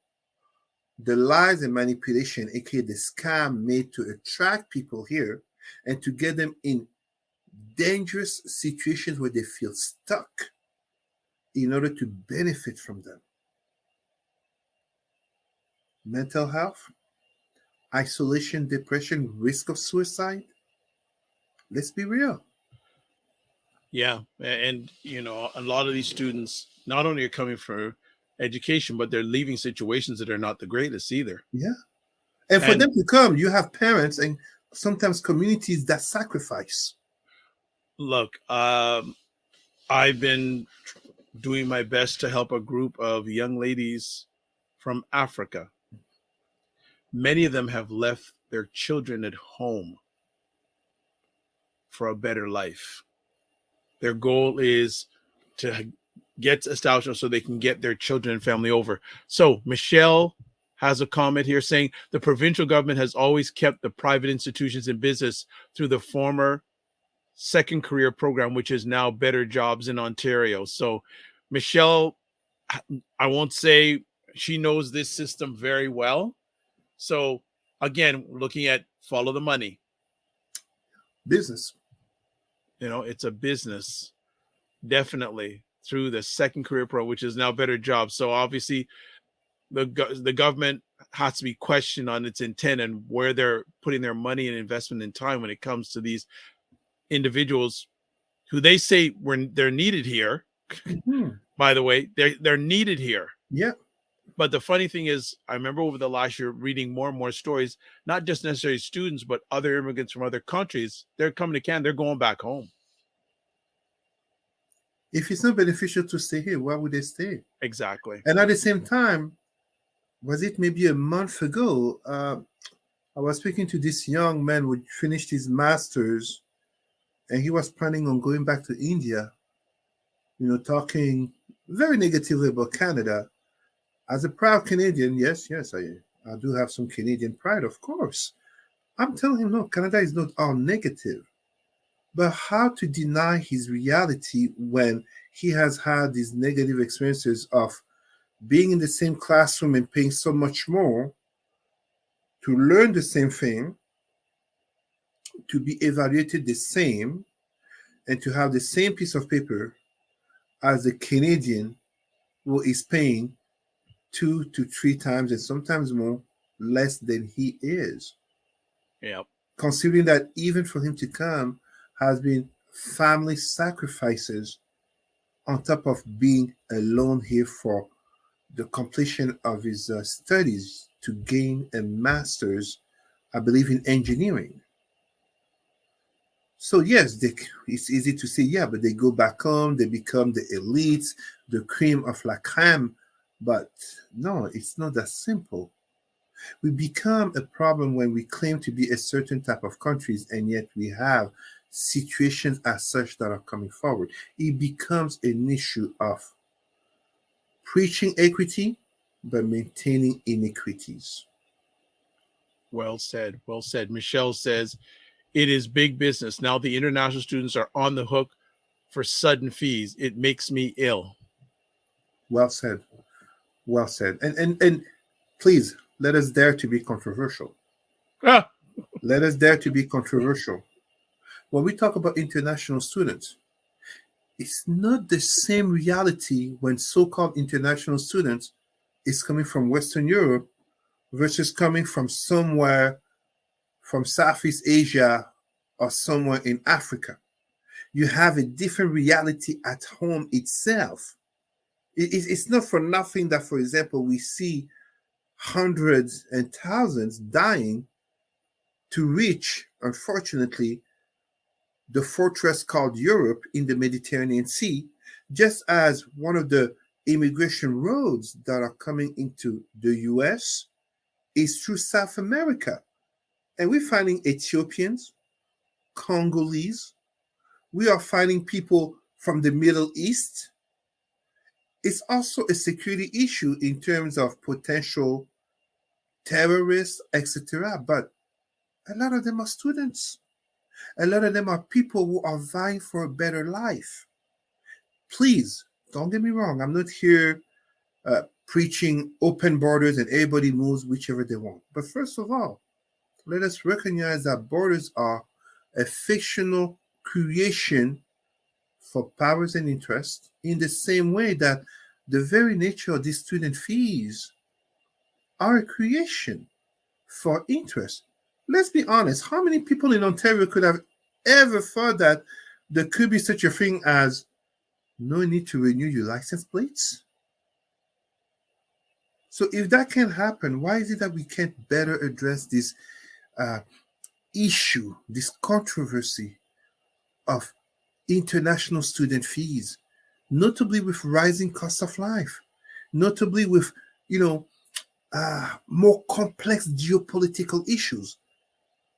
Speaker 2: the lies and manipulation, aka the scam made to attract people here and to get them in dangerous situations where they feel stuck in order to benefit from them. Mental health, isolation, depression, risk of suicide. Let's be real.
Speaker 1: Yeah. And, a lot of these students not only are coming for education, but they're leaving situations that are not the greatest either.
Speaker 2: Yeah. And for them to come, you have parents and sometimes communities that sacrifice.
Speaker 1: Look, I've been doing my best to help a group of young ladies from Africa. Many of them have left their children at home for a better life. Their goal is to get established so they can get their children and family over. So Michelle has a comment here saying the provincial government has always kept the private institutions in business through the former second career program, which is now Better Jobs in Ontario. So Michelle, I won't say she knows this system very well. So again, looking at follow the money.
Speaker 2: Business.
Speaker 1: You know, it's a business, definitely, through the second career pro, which is now Better Jobs. So obviously the government has to be questioned on its intent and where they're putting their money and investment and time when it comes to these individuals who they say they're needed here.
Speaker 2: Mm-hmm.
Speaker 1: By the way, they're needed here.
Speaker 2: Yeah.
Speaker 1: But the funny thing is, I remember over the last year reading more and more stories, not just necessarily students, but other immigrants from other countries. They're coming to Canada, they're going back home.
Speaker 2: If it's not beneficial to stay here, why would they stay?
Speaker 1: Exactly.
Speaker 2: And at the same time, was it maybe a month ago, I was speaking to this young man who finished his master's, and he was planning on going back to India, you know, talking very negatively about Canada. As a proud Canadian, yes, I do have some Canadian pride, of course. I'm telling him, no, Canada is not all negative. But how to deny his reality when he has had these negative experiences of being in the same classroom and paying so much more to learn the same thing, to be evaluated the same, and to have the same piece of paper as the Canadian who is paying 2 to 3 times and sometimes more less than he is.
Speaker 1: Yeah.
Speaker 2: Considering that even for him to come has been family sacrifices on top of being alone here for the completion of his studies to gain a master's, I believe, in engineering. So yes, it's easy to say, yeah, but they go back home, they become the elites, the cream of la creme. But no, it's not that simple. We become a problem when we claim to be a certain type of countries, and yet we have situations as such that are coming forward. It becomes an issue of preaching equity, but maintaining inequities.
Speaker 1: Well said. Well said. Michelle says, it is big business. Now the international students are on the hook for sudden fees. It makes me ill.
Speaker 2: Well said. Well said. And please, let us dare to be controversial.
Speaker 1: Ah!
Speaker 2: Let us dare to be controversial. When we talk about international students, it's not the same reality when so-called international students is coming from Western Europe versus coming from somewhere from Southeast Asia or somewhere in Africa. You have a different reality at home itself. It's not for nothing that, for example, we see hundreds and thousands dying to reach, unfortunately, the fortress called Europe in the Mediterranean Sea, just as one of the immigration roads that are coming into the US is through South America. And we're finding Ethiopians, Congolese, we are finding people from the Middle East. It's also a security issue in terms of potential terrorists, etc. But a lot of them are students. A lot of them are people who are vying for a better life. Please, don't get me wrong. I'm not here preaching open borders and everybody moves whichever they want. But first of all, let us recognize that borders are a fictional creation for powers and interests, in the same way that the very nature of these student fees are a creation for interest. Let's be honest, how many people in Ontario could have ever thought that there could be such a thing as no need to renew your license plates? So if that can happen, why is it that we can't better address this issue, this controversy of international student fees, notably with rising cost of life, notably with, more complex geopolitical issues.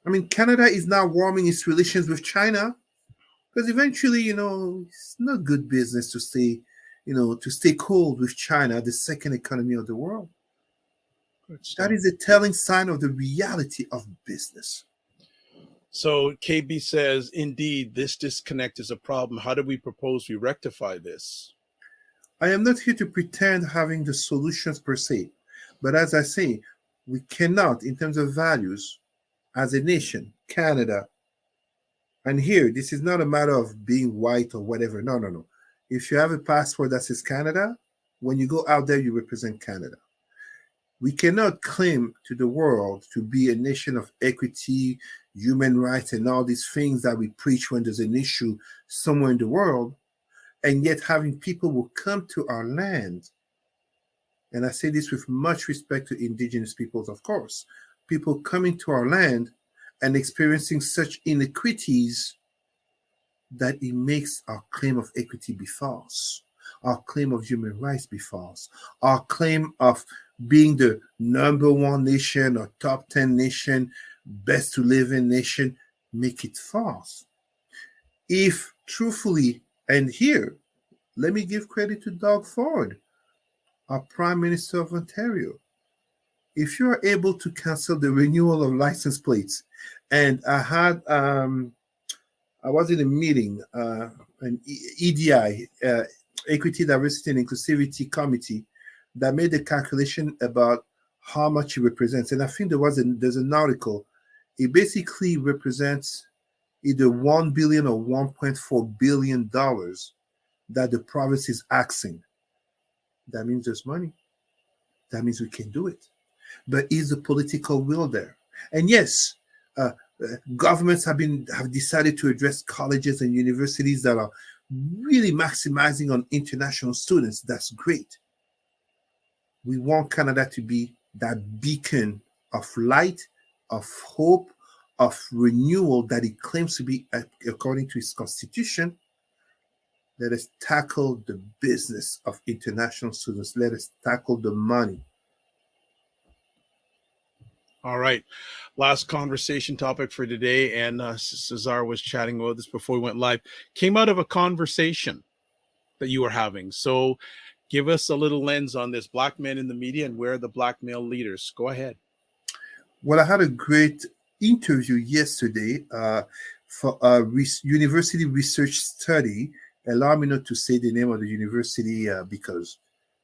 Speaker 2: I mean, Canada is now warming its relations with China because eventually, it's not good business to stay cold with China, the second economy of the world. That is a telling sign of the reality of business.
Speaker 1: So KB says, indeed, this disconnect is a problem. How do we propose we rectify this?
Speaker 2: I am not here to pretend having the solutions per se, but as I say, we cannot, in terms of values, as a nation, Canada, and here, this is not a matter of being white or whatever. No, no, no. If you have a passport that says Canada, when you go out there, you represent Canada. We cannot claim to the world to be a nation of equity, human rights, and all these things that we preach when there's an issue somewhere in the world, and yet having people who come to our land, and I say this with much respect to indigenous peoples, of course, people coming to our land and experiencing such inequities that it makes our claim of equity be false, our claim of human rights be false, our claim of being the number one nation or top 10 nation, best to live in nation, make it false. If truthfully, and here, let me give credit to Doug Ford, our Prime Minister of Ontario. If you're able to cancel the renewal of license plates, and I was in a meeting, an EDI, Equity, Diversity, and Inclusivity Committee, that made a calculation about how much it represents. And I think there's an article. It basically represents either $1 billion or $1.4 billion that the province is axing. That means there's money. That means we can do it. But is the political will there? And yes, governments have decided to address colleges and universities that are really maximizing on international students. That's great. We want Canada to be that beacon of light, of hope, of renewal that it claims to be according to its constitution. Let us tackle the business of international students. Let us tackle the money.
Speaker 1: All right. Last conversation topic for today. And Cesar was chatting about this before we went live. Came out of a conversation that you were having. So give us a little lens on this. Black men in the media and where are the black male leaders? Go ahead.
Speaker 2: Well, I had a great interview yesterday for a university research study. Allow me not to say the name of the university because,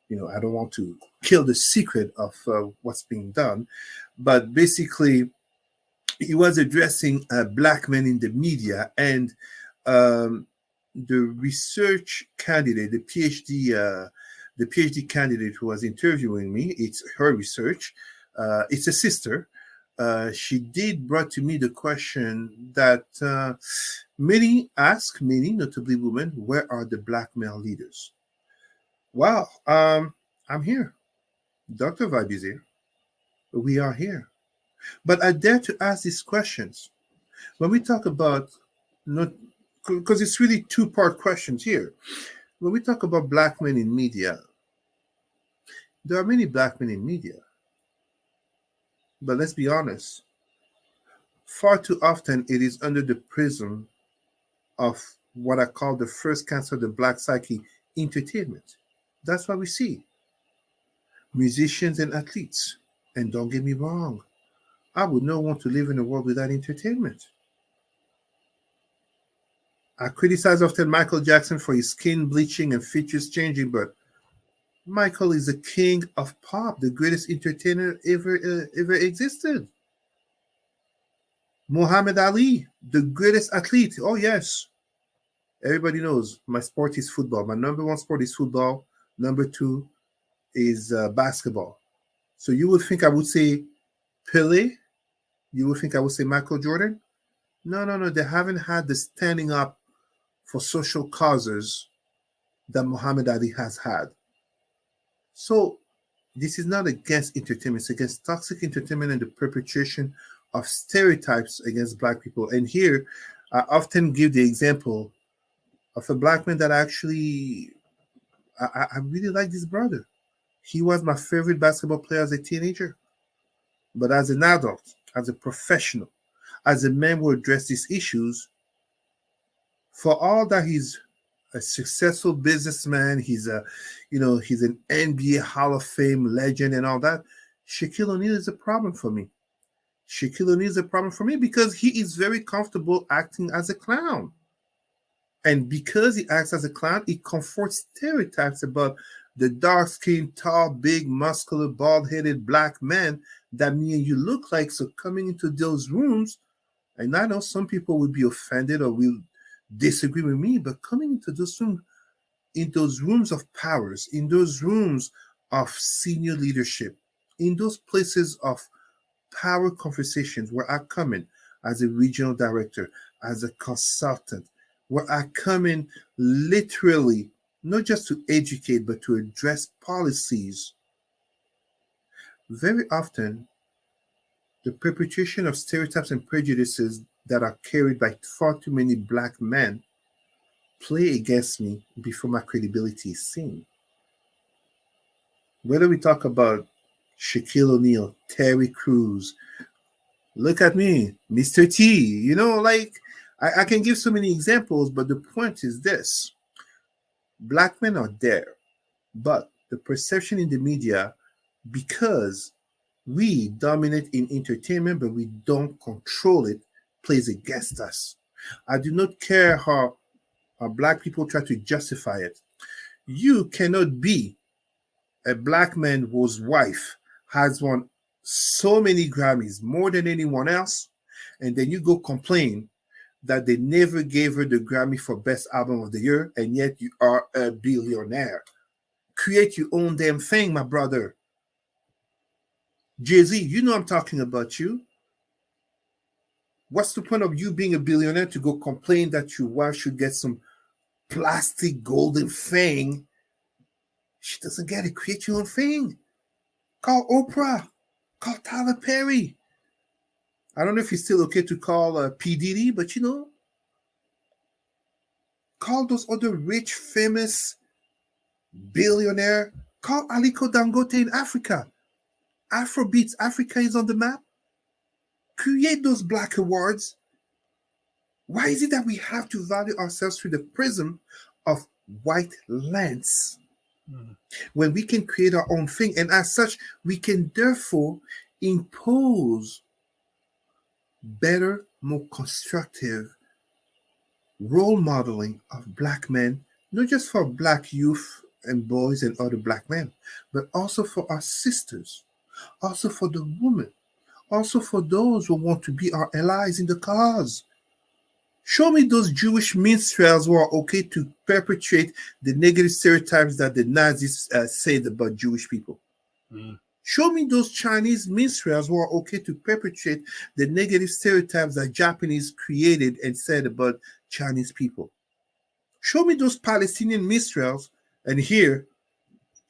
Speaker 2: I don't want to kill the secret of what's being done. But basically, he was addressing black men in the media, and the research candidate, the PhD candidate who was interviewing me, it's her research. It's a sister. She did brought to me the question that many ask, notably women, where are the black male leaders? Well, I'm here. Dr. Vibe is here. We are here. But I dare to ask these questions. When we talk about, because it's really two-part questions here. When we talk about black men in media, there are many black men in media. But let's be honest, far too often it is under the prism of what I call the first cancer of the black psyche, entertainment. That's what we see. Musicians and athletes. And don't get me wrong, I would not want to live in a world without entertainment. I criticize often Michael Jackson for his skin bleaching and features changing, but Michael is the king of pop, the greatest entertainer ever existed. Muhammad Ali, the greatest athlete. Oh, yes. Everybody knows my sport is football. My number one sport is football. Number two is basketball. So you would think I would say Pele? You would think I would say Michael Jordan? No. They haven't had the standing up for social causes that Muhammad Ali has had. So this is not against entertainment. It's against toxic entertainment and the perpetration of stereotypes against black people. And here, I often give the example of a black man that actually I really like this brother. He was my favorite basketball player as a teenager. But as an adult, as a professional, as a man who addressed these issues, for all that he's a successful businessman, he's he's an NBA Hall of Fame legend and all that. Shaquille O'Neal is a problem for me. Shaquille O'Neal is a problem for me because he is very comfortable acting as a clown. And because he acts as a clown, it comforts stereotypes about the dark-skinned, tall, big, muscular, bald-headed black man that me and you look like. So coming into those rooms, and I know some people will be offended or will disagree with me, but coming into those rooms, in those rooms of powers, in those rooms of senior leadership, in those places of power conversations where I come in as a regional director, as a consultant, where I come in literally not just to educate, but to address policies. Very often, the perpetration of stereotypes and prejudices that are carried by far too many black men play against me before my credibility is seen. Whether we talk about Shaquille O'Neal, Terry Crews, look at me, Mr. T, I can give so many examples, but the point is this. Black men are there, but the perception in the media, because we dominate in entertainment, but we don't control it, plays against us. I do not care how black people try to justify it. You cannot be a black man whose wife has won so many Grammys, more than anyone else, and then you go complain that they never gave her the Grammy for Best Album of the Year, and yet you are a billionaire. Create your own damn thing, my brother. Jay-Z, you know I'm talking about you. What's the point of you being a billionaire to go complain that your wife should get some plastic golden thing? She doesn't get it. Create your own thing. Call Oprah. Call Tyler Perry. I don't know if it's still okay to call P. Diddy, but call those other rich, famous billionaire. Call Aliko Dangote in Africa. Afrobeats, Africa is on the map. Create those black awards. Why is it that we have to value ourselves through the prism of white lens when we can create our own thing? And as such, we can therefore impose better, more constructive role modeling of black men, not just for black youth and boys and other black men, but also for our sisters, also for the women, also for those who want to be our allies in the cause. Show me those Jewish minstrels who are okay to perpetrate the negative stereotypes that the Nazis said about Jewish people. Show me those Chinese minstrels who are okay to perpetrate the negative stereotypes that Japanese created and said about Chinese people. Show me those Palestinian minstrels, and here,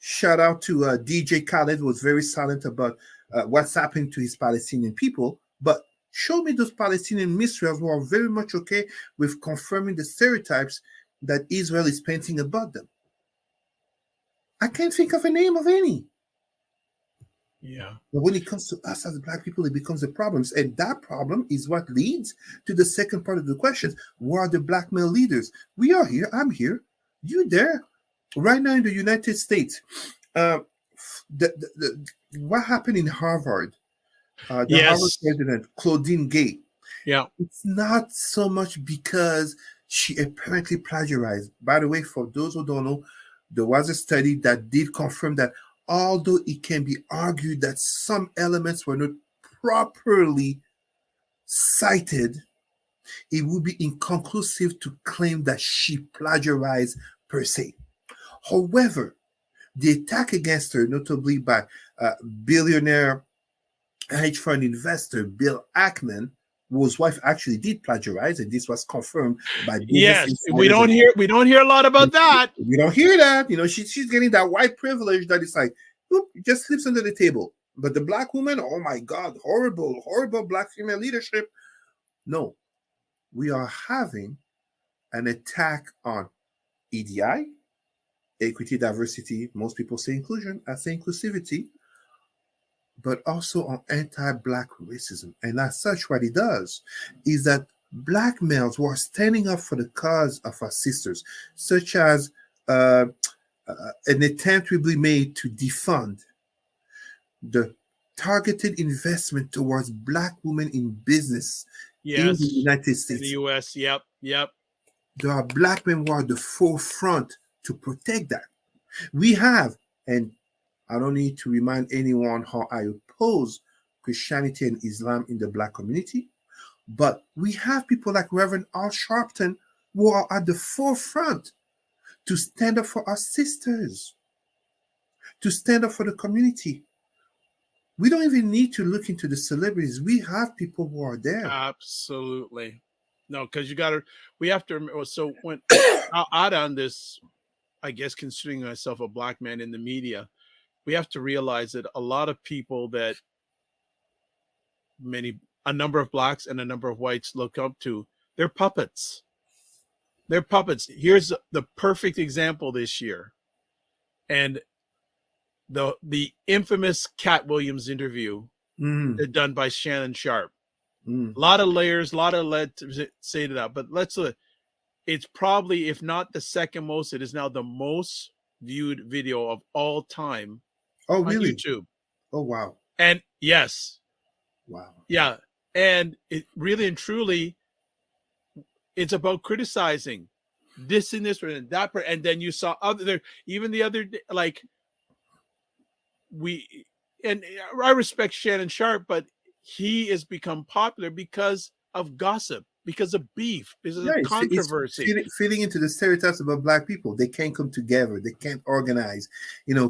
Speaker 2: shout out to DJ Khaled, who was very silent about what's happening to his Palestinian people, but show me those Palestinian minstrels who are very much okay with confirming the stereotypes that Israel is painting about them. I can't think of a name of any.
Speaker 1: Yeah.
Speaker 2: But when it comes to us as black people, it becomes a problem. And that problem is what leads to the second part of the question. Who are the black male leaders? We are here. I'm here. You there. Right now in the United States, what happened in Harvard? The Harvard president, Claudine Gay.
Speaker 1: Yeah.
Speaker 2: It's not so much because she apparently plagiarized. By the way, for those who don't know, there was a study that did confirm that although it can be argued that some elements were not properly cited, it would be inconclusive to claim that she plagiarized per se. However, the attack against her, notably by billionaire hedge fund investor Bill Ackman, whose wife actually did plagiarize, and this was confirmed by
Speaker 1: Yes, we don't hear a lot about that.
Speaker 2: We don't hear that. She's getting that white privilege that is like, whoop, it just slips under the table. But the black woman, oh my God, horrible black female leadership. No, we are having an attack on EDI, equity, diversity. Most people say inclusion. I say inclusivity, but also on anti-Black racism. And as such, what it does is that Black males who are standing up for the cause of our sisters, such as an attempt will be made to defund the targeted investment towards Black women in business in the United
Speaker 1: in
Speaker 2: States.
Speaker 1: the U.S. Yep.
Speaker 2: There are Black men who are at the forefront to protect that. We have, and I don't need to remind anyone how I oppose Christianity and Islam in the Black community, but we have people like Reverend Al Sharpton who are at the forefront to stand up for our sisters, to stand up for the community. We don't even need to look into the celebrities. We have people who are there.
Speaker 1: Absolutely. No, because we have to remember. So when I'll add on this, I guess, considering myself a Black man in the media, we have to realize that a lot of people that a number of Blacks and a number of whites look up to, they're puppets. They're puppets. Here's the perfect example this year. And the infamous Cat Williams interview done by Shannon Sharp. A lot of layers, a lot of lead to say to that. But let's look. It's probably, if not the second most, it is now the most viewed video of all time
Speaker 2: on
Speaker 1: really? YouTube.
Speaker 2: Oh, wow.
Speaker 1: And yes.
Speaker 2: Wow.
Speaker 1: Yeah. And it really and truly, it's about criticizing this and this and that. And then you saw even the other day, like and I respect Shannon Sharp, but he has become popular because of gossip, because of beef, because of controversy.
Speaker 2: It's feeding into the stereotypes about Black people. They can't come together. They can't organize.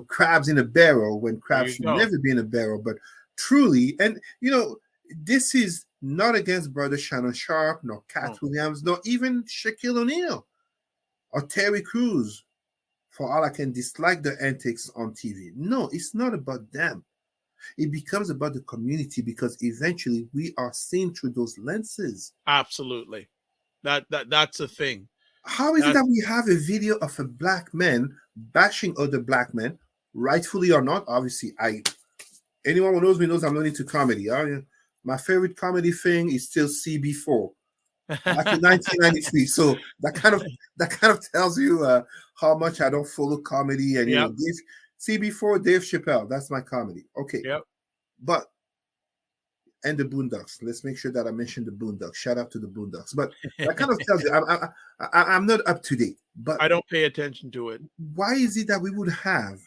Speaker 2: Crabs in a barrel when crabs should never be in a barrel. But truly, and this is not against Brother Shannon Sharp, nor Cat Williams, nor even Shaquille O'Neal or Terry Crews. For all I can dislike their antics on TV. No, it's not about them. It becomes about the community because eventually we are seen through those lenses.
Speaker 1: Absolutely. That's the thing.
Speaker 2: How is it that we have a video of a Black man bashing other Black men, rightfully or not? Obviously, anyone who knows me knows I'm not into comedy. My favorite comedy thing is still CB4. Back in 1993. So that kind of tells you how much I don't follow comedy. And CB4, Dave Chappelle, that's my comedy. Okay.
Speaker 1: Yep.
Speaker 2: But and the Boondocks. Let's make sure that I mention the Boondocks. Shout out to the Boondocks. But that kind of tells you I'm not up to date. But
Speaker 1: I don't pay attention to it.
Speaker 2: Why is it that we would have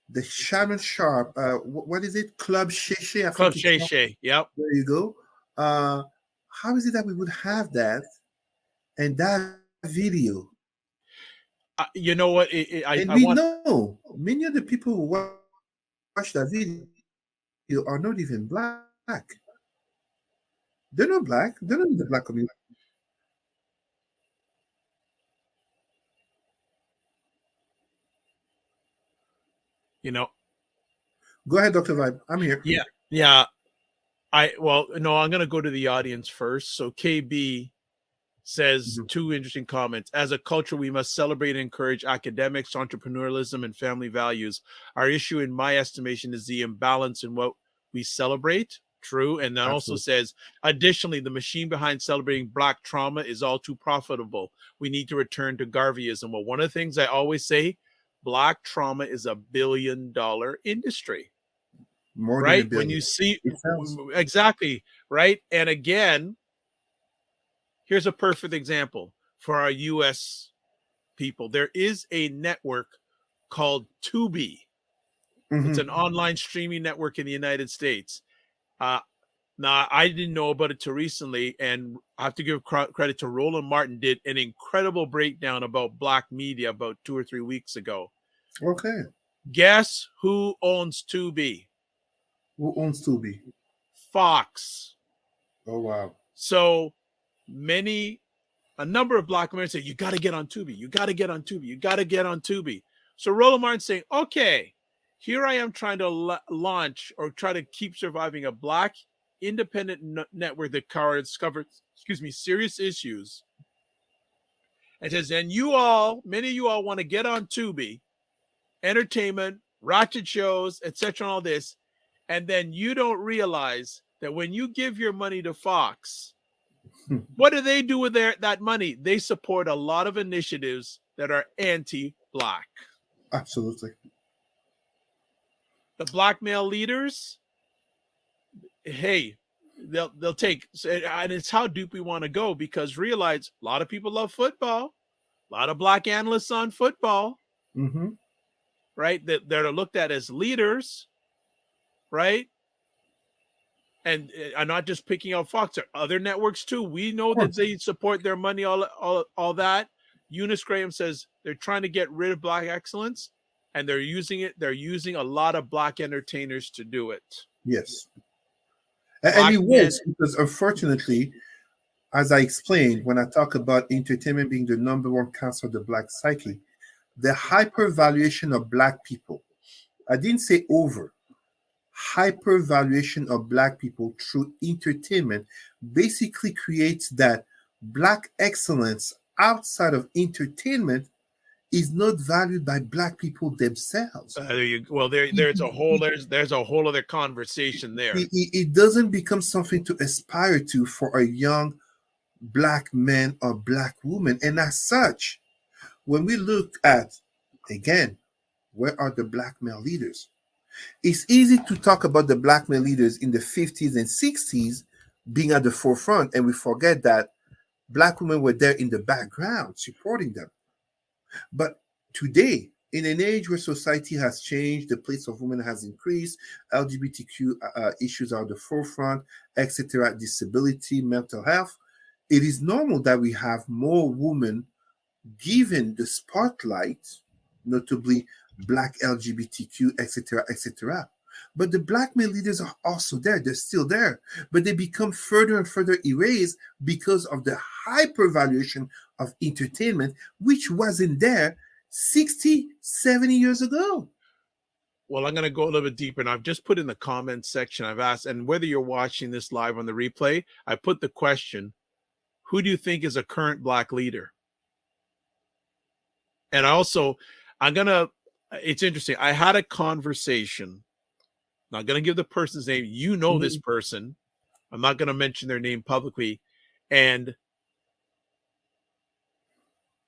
Speaker 2: the Shannon Sharp? What is it? Club Shay Shay.
Speaker 1: Club Shay Shay. Yep.
Speaker 2: There you go. How is it that we would have that and that video?
Speaker 1: You know what?
Speaker 2: Know many of the people who watch that video are not even Black. They're not Black. They're not in the Black community. Go ahead, Dr. Vibe. I'm here.
Speaker 1: Yeah. I'm going to go to the audience first. So KB says two interesting comments. As a culture, we must celebrate and encourage academics, entrepreneurialism, and family values. Our issue, in my estimation, is the imbalance in what we celebrate. True. And that also says, additionally, the machine behind celebrating Black trauma is all too profitable. We need to return to Garveyism. Well, one of the things I always say, Black trauma is $1 billion industry.
Speaker 2: More
Speaker 1: right?
Speaker 2: Than $1 billion.
Speaker 1: When you see exactly right. And again, here's a perfect example for our US people. There is a network called Tubi. It's an online streaming network in the United States. Now, I didn't know about it till recently, and I have to give credit to Roland Martin, did an incredible breakdown about Black media about 2 or 3 weeks ago.
Speaker 2: Okay.
Speaker 1: Guess who owns Tubi?
Speaker 2: Who owns Tubi?
Speaker 1: Fox.
Speaker 2: Oh, wow.
Speaker 1: So a number of Black Americans say, you got to get on Tubi. You got to get on Tubi. You got to get on Tubi. So Roland Martin's saying, okay, here I am trying to launch or try to keep surviving a Black independent network that covers serious issues. and says, and many of you all want to get on Tubi, entertainment, ratchet shows, etc., and all this, and then you don't realize that when you give your money to Fox, what do they do with that money? They support a lot of initiatives that are anti-Black.
Speaker 2: Absolutely.
Speaker 1: The black male leaders, hey, they'll take, and it's how deep we want to go, because realize a lot of people love football, a lot of Black analysts on football,
Speaker 2: Mm-hmm.
Speaker 1: right? That are looked at as leaders, right? And I'm not just picking out Fox, or other networks too. We know that they support their money, all that. Eunice Graham says they're trying to get rid of Black excellence, and they're using a lot of Black entertainers to do it.
Speaker 2: Yes. And it works, because unfortunately, as I explained, when I talk about entertainment being the number one cancer of the Black psyche, the hypervaluation of Black people, I didn't say over, hypervaluation of Black people through entertainment basically creates that Black excellence outside of entertainment is not valued by Black people themselves.
Speaker 1: There's a whole other conversation there.
Speaker 2: It doesn't become something to aspire to for a young Black man or Black woman. And as such, when we look at, again, where are the Black male leaders? It's easy to talk about the Black male leaders in the 50s and 60s being at the forefront, and we forget that Black women were there in the background supporting them. But today, in an age where society has changed, the place of women has increased, LGBTQ issues are at the forefront, etc., disability, mental health, it is normal that we have more women given the spotlight, notably Black LGBTQ, etc., etc. But the Black male leaders are also there. They're still there. But they become further and further erased because of the hypervaluation of entertainment, which wasn't there 60, 70 years ago.
Speaker 1: Well, I'm going to go a little bit deeper, and I've just put in the comments section, I've asked, and whether you're watching this live on the replay, I put the question, who do you think is a current Black leader? And also, it's interesting. I had a conversation, not going to give the person's name. You know this person. I'm not going to mention their name publicly. And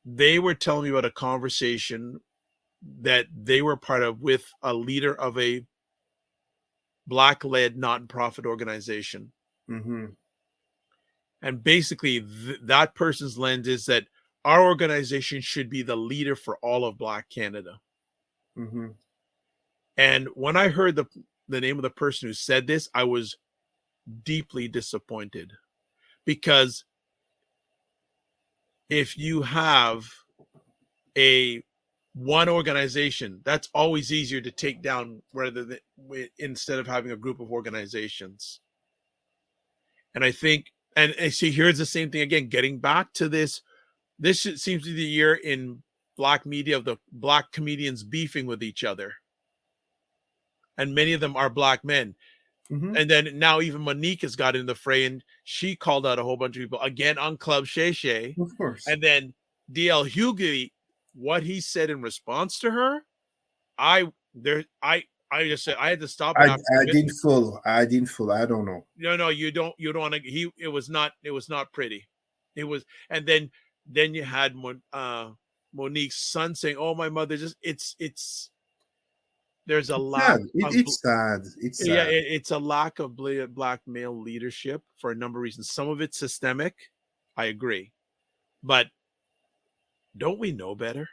Speaker 1: they were telling me about a conversation that they were part of with a leader of a Black-led not-profit organization.
Speaker 2: Mm-hmm.
Speaker 1: And basically, that person's lens is that our organization should be the leader for all of Black Canada.
Speaker 2: Mm-hmm.
Speaker 1: And when I heard the name of the person who said this, I was deeply disappointed, because if you have one organization, that's always easier to take down instead of having a group of organizations. And I think, and see, here's the same thing again, getting back to this seems to be the year in Black media of the Black comedians beefing with each other. And many of them are Black men.
Speaker 2: Mm-hmm.
Speaker 1: And then now even Monique has got in the fray, and she called out a whole bunch of people again on Club Shay Shay.
Speaker 2: Of course.
Speaker 1: And then DL Hughley, what he said in response to her, I just said I had to stop.
Speaker 2: I didn't follow. I don't know.
Speaker 1: No, you don't want to. It was not pretty. It was, and then you had Monique's son saying, "Oh, my mother just it's." There's a lack.
Speaker 2: It's sad. It's sad.
Speaker 1: Yeah, it's a lack of Black male leadership for a number of reasons. Some of it's systemic. I agree, but don't we know better?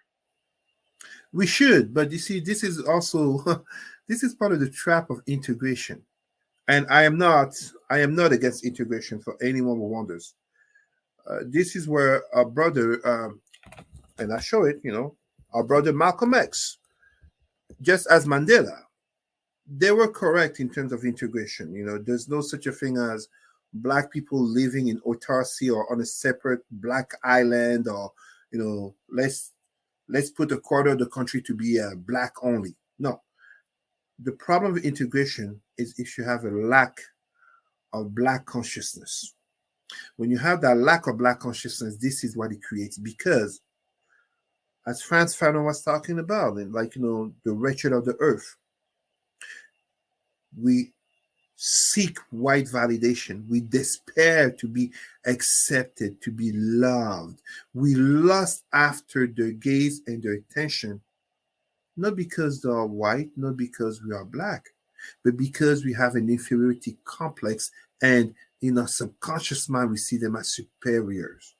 Speaker 2: We should, but you see, this is also this is part of the trap of integration. And I am not against integration for anyone who wonders. This is where our brother, and I show it, our brother Malcolm X, just as Mandela, they were correct in terms of integration. There's no such a thing as Black people living in autarky or on a separate Black island, or let's put a quarter of the country to be Black only. No. The problem with integration is if you have a lack of Black consciousness. When you have that lack of black consciousness, this is what it creates. Because, as Franz Fanon was talking about, and like, the wretched of the earth, we seek white validation. We despair to be accepted, to be loved. We lust after their gaze and their attention, not because they are white, not because we are black, but because we have an inferiority complex, and in our subconscious mind, we see them as superiors.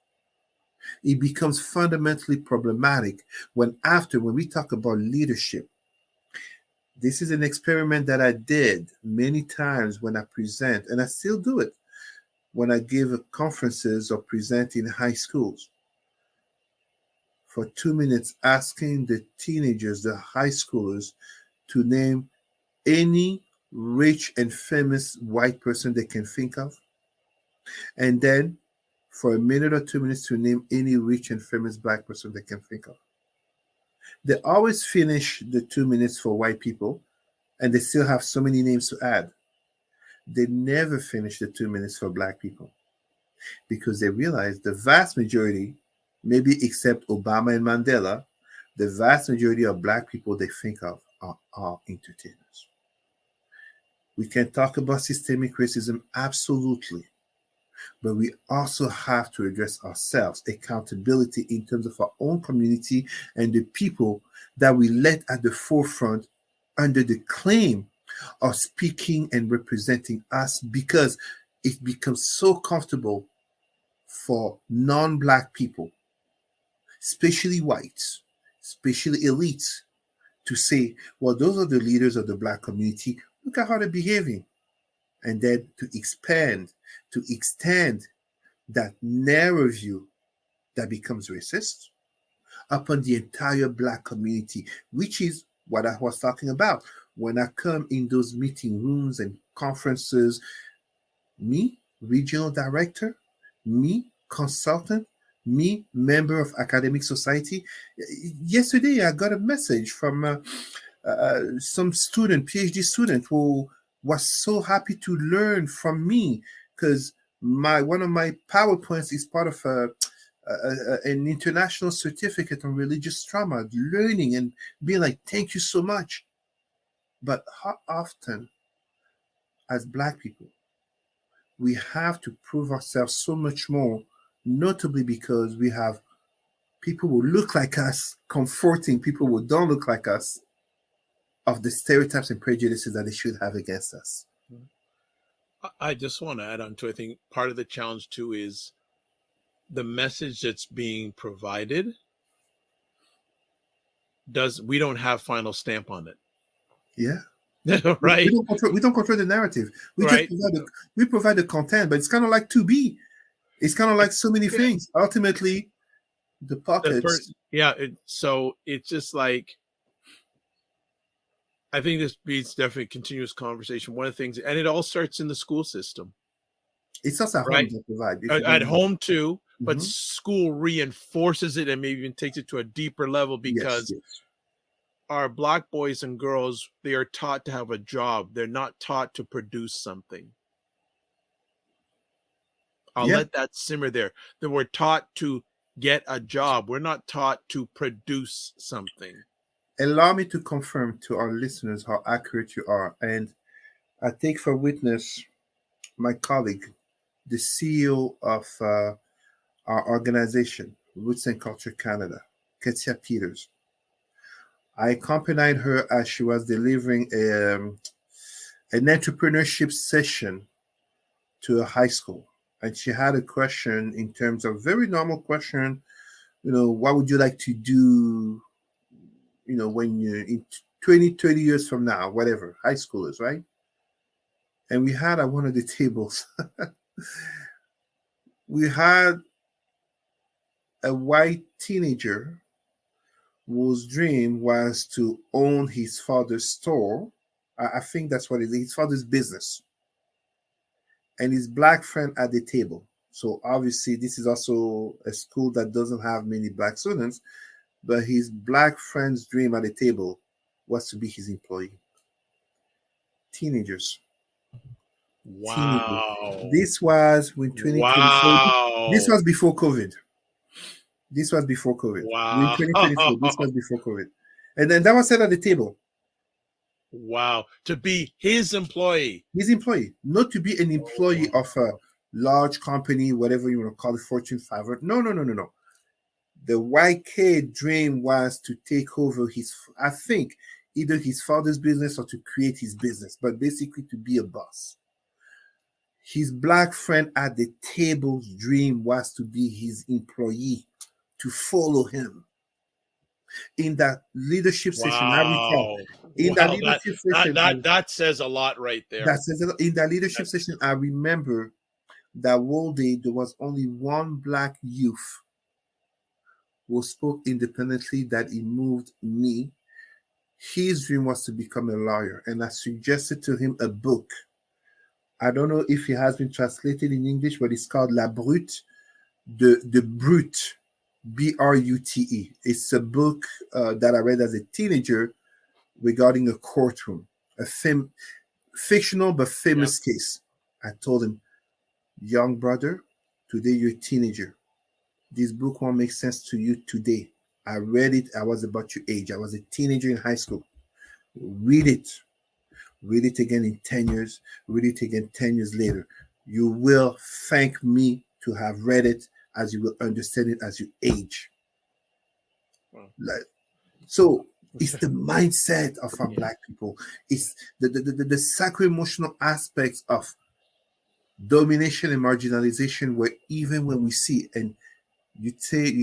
Speaker 2: It becomes fundamentally problematic when we talk about leadership. This is an experiment that I did many times when I present, and I still do it when I give conferences or present in high schools. For 2 minutes, asking the teenagers, the high schoolers, to name any rich and famous white person they can think of. And then for a minute or 2 minutes to name any rich and famous black person they can think of. They always finish the 2 minutes for white people, and they still have so many names to add. They never finish the 2 minutes for black people, because they realize the vast majority, maybe except Obama and Mandela, the vast majority of black people they think of are entertainers. We can talk about systemic racism, absolutely. But we also have to address ourselves, accountability in terms of our own community and the people that we let at the forefront under the claim of speaking and representing us, because it becomes so comfortable for non-black people, especially whites, especially elites, to say, well, those are the leaders of the black community. Look at how they're behaving. And then to extend that narrow view that becomes racist upon the entire black community, which is what I was talking about. When I come in those meeting rooms and conferences, me, regional director, me, consultant, me, member of academic society. Yesterday, I got a message from some student, PhD student, who was so happy to learn from me, because one of my PowerPoints is part of an international certificate on religious trauma, learning and being like, thank you so much. But how often, as black people, we have to prove ourselves so much more, notably because we have people who look like us comforting people who don't look like us of the stereotypes and prejudices that they should have against us.
Speaker 1: I just want to add on to, I think part of the challenge too is the message that's being provided we don't have final stamp on it.
Speaker 2: Yeah.
Speaker 1: Right.
Speaker 2: We don't control the narrative. We
Speaker 1: right.
Speaker 2: just provide the content, but it's kind of like 2B. It's kind of like so many things. Ultimately, the pockets.
Speaker 1: So it's just like, I think this beats definitely continuous conversation. One of the things, and it all starts in the school system.
Speaker 2: It starts at home.
Speaker 1: At home too, but school reinforces it and maybe even takes it to a deeper level, because our black boys and girls, they are taught to have a job. They're not taught to produce something. I'll let that simmer there. That we're taught to get a job. We're not taught to produce something.
Speaker 2: Allow me to confirm to our listeners how accurate you are. And I take for witness my colleague, the CEO of our organization, Roots and Culture Canada, Ketia Peters. I accompanied her as she was delivering an entrepreneurship session to a high school. And she had a question in terms of very normal question, what would you like to do, when you're in 20, 30 years from now, whatever, high schoolers, right? And we had at one of the tables, we had a white teenager whose dream was to own his father's store. I think that's what it is, his father's business. And his black friend at the table. So obviously this is also a school that doesn't have many black students, but his black friend's dream at the table was to be his employee. Teenagers Teenager.
Speaker 1: Wow.
Speaker 2: This was when 2024.
Speaker 1: Wow.
Speaker 2: This was before COVID. This was before COVID. In
Speaker 1: Wow.
Speaker 2: 2024, this was before COVID. And then that was said at the table.
Speaker 1: Wow. To be his employee.
Speaker 2: His employee, not to be an employee of a large company, whatever you want to call it, Fortune 500. No. The YK dream was to take over I think, either his father's business or to create his business, but basically to be a boss. His black friend at the table's dream was to be his employee, to follow him. In that leadership session, I recall. In that leadership session,
Speaker 1: that says a lot right there.
Speaker 2: In that leadership session, I remember that whole day there was only one black youth who spoke independently that it moved me. His dream was to become a lawyer, and I suggested to him a book. I don't know if it has been translated in English, but it's called La Brute, the Brute, Brute. It's a book that I read as a teenager regarding a courtroom, a fictional but famous case. I told him, young brother, today you're a teenager. This book won't make sense to you today. I read it. I was about your age. I was a teenager in high school. Read it. Read it again in 10 years. Read it again 10 years later. You will thank me to have read it, as you will understand it as you age.
Speaker 1: Wow.
Speaker 2: So it's the mindset of our black people. It's the psycho-emotional aspects of domination and marginalization, where even when we see, and you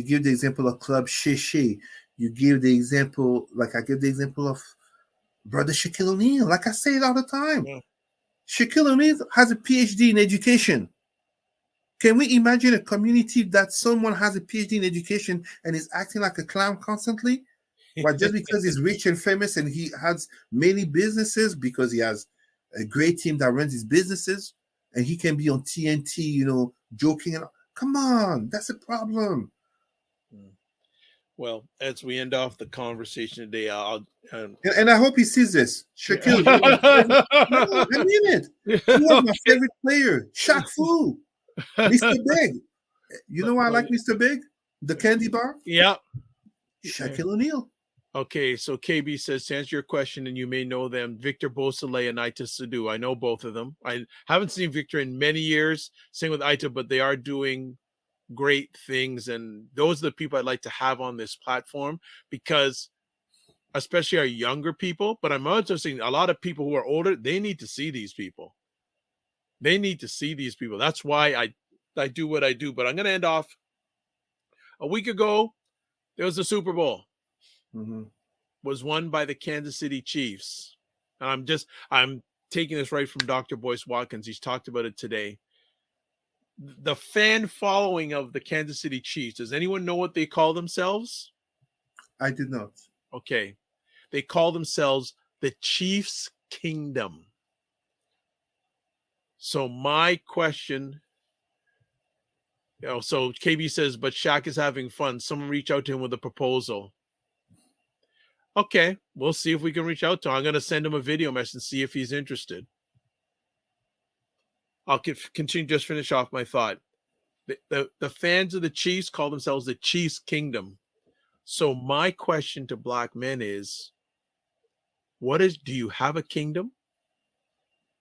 Speaker 2: give the example of Club Shay. You give the example, like I give the example of Brother Shaquille O'Neal. Like I say it all the time. Yeah. Shaquille O'Neal has a PhD in education. Can we imagine a community that someone has a PhD in education and is acting like a clown constantly? Well, just because he's rich and famous and he has many businesses, because he has a great team that runs his businesses, and he can be on TNT, joking and come on, that's a problem.
Speaker 1: Well, as we end off the conversation today,
Speaker 2: and I hope he sees this. Shaquille, no, I mean it. He was my favorite player, Shaq Fu, Mr. Big. You know why I like Mr. Big? The candy bar?
Speaker 1: Yeah.
Speaker 2: Shaquille O'Neal.
Speaker 1: Okay, so KB says, to answer your question, and you may know them, Victor Beausoleil and Aita Sadu. I know both of them. I haven't seen Victor in many years, same with Aita, but they are doing great things. And those are the people I'd like to have on this platform, because especially our younger people, but I'm also seeing a lot of people who are older, they need to see these people. They need to see these people. That's why I do what I do. But I'm going to end off. A week ago, there was the Super Bowl.
Speaker 2: Mm-hmm.
Speaker 1: Was won by the Kansas City Chiefs. And I'm taking this right from Dr. Boyce Watkins. He's talked about it today. The fan following of the Kansas City Chiefs, does anyone know what they call themselves?
Speaker 2: I did not.
Speaker 1: Okay. They call themselves the Chiefs Kingdom. So my question, so KB says, but Shaq is having fun. Someone reach out to him with a proposal. Okay, we'll see if we can reach out to him. I'm going to send him a video message and see if he's interested. I'll continue, just finish off my thought. The fans of the Chiefs call themselves the Chiefs Kingdom. So my question to black men is, do you have a kingdom?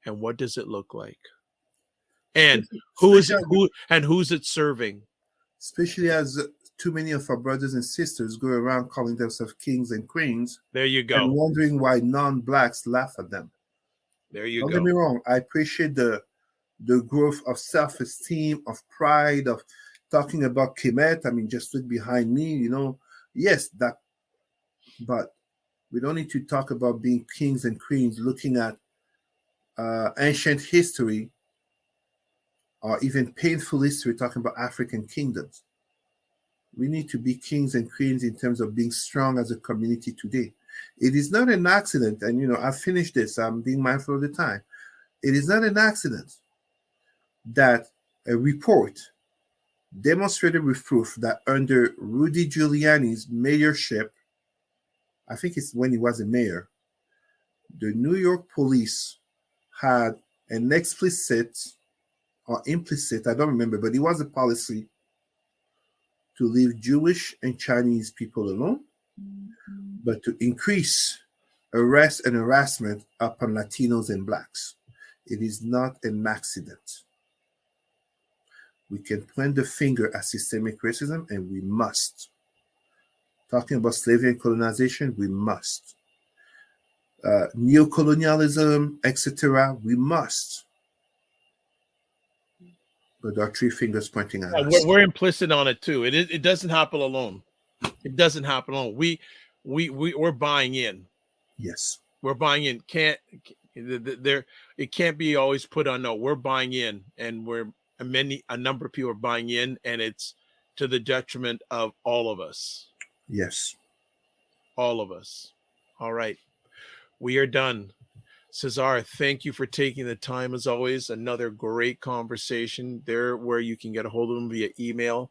Speaker 1: And what does it look like? And who's it serving?
Speaker 2: Especially as too many of our brothers and sisters go around calling themselves kings and queens.
Speaker 1: There you go.
Speaker 2: And wondering why non-blacks laugh at them.
Speaker 1: There you
Speaker 2: go.
Speaker 1: Don't
Speaker 2: get me wrong. I appreciate the growth of self-esteem, of pride, of talking about Kemet. I mean, just look behind me, Yes, that. But we don't need to talk about being kings and queens, looking at ancient history or even painful history, talking about African kingdoms. We need to be kings and queens in terms of being strong as a community today. It is not an accident, and I finished this. I'm being mindful of the time. It is not an accident that a report demonstrated with proof that under Rudy Giuliani's mayorship, I think it's when he was a mayor, the New York police had and explicit or implicit, I don't remember, but it was a policy to leave Jewish and Chinese people alone, but to increase arrest and harassment upon Latinos and Blacks. It is not an accident. We can point the finger at systemic racism, and we must. Talking about slavery and colonization, we must. Neocolonialism, etc., we must. But there are three fingers pointing at us.
Speaker 1: We're implicit on it too. It doesn't happen alone. It doesn't happen alone. We're buying in.
Speaker 2: Yes.
Speaker 1: We're buying in. It can't be always put on. No, we're buying in, and a number of people are buying in, and it's to the detriment of all of us.
Speaker 2: Yes.
Speaker 1: All of us. All right. We are done. Cesar, thank you for taking the time as always. Another great conversation there where you can get a hold of them via email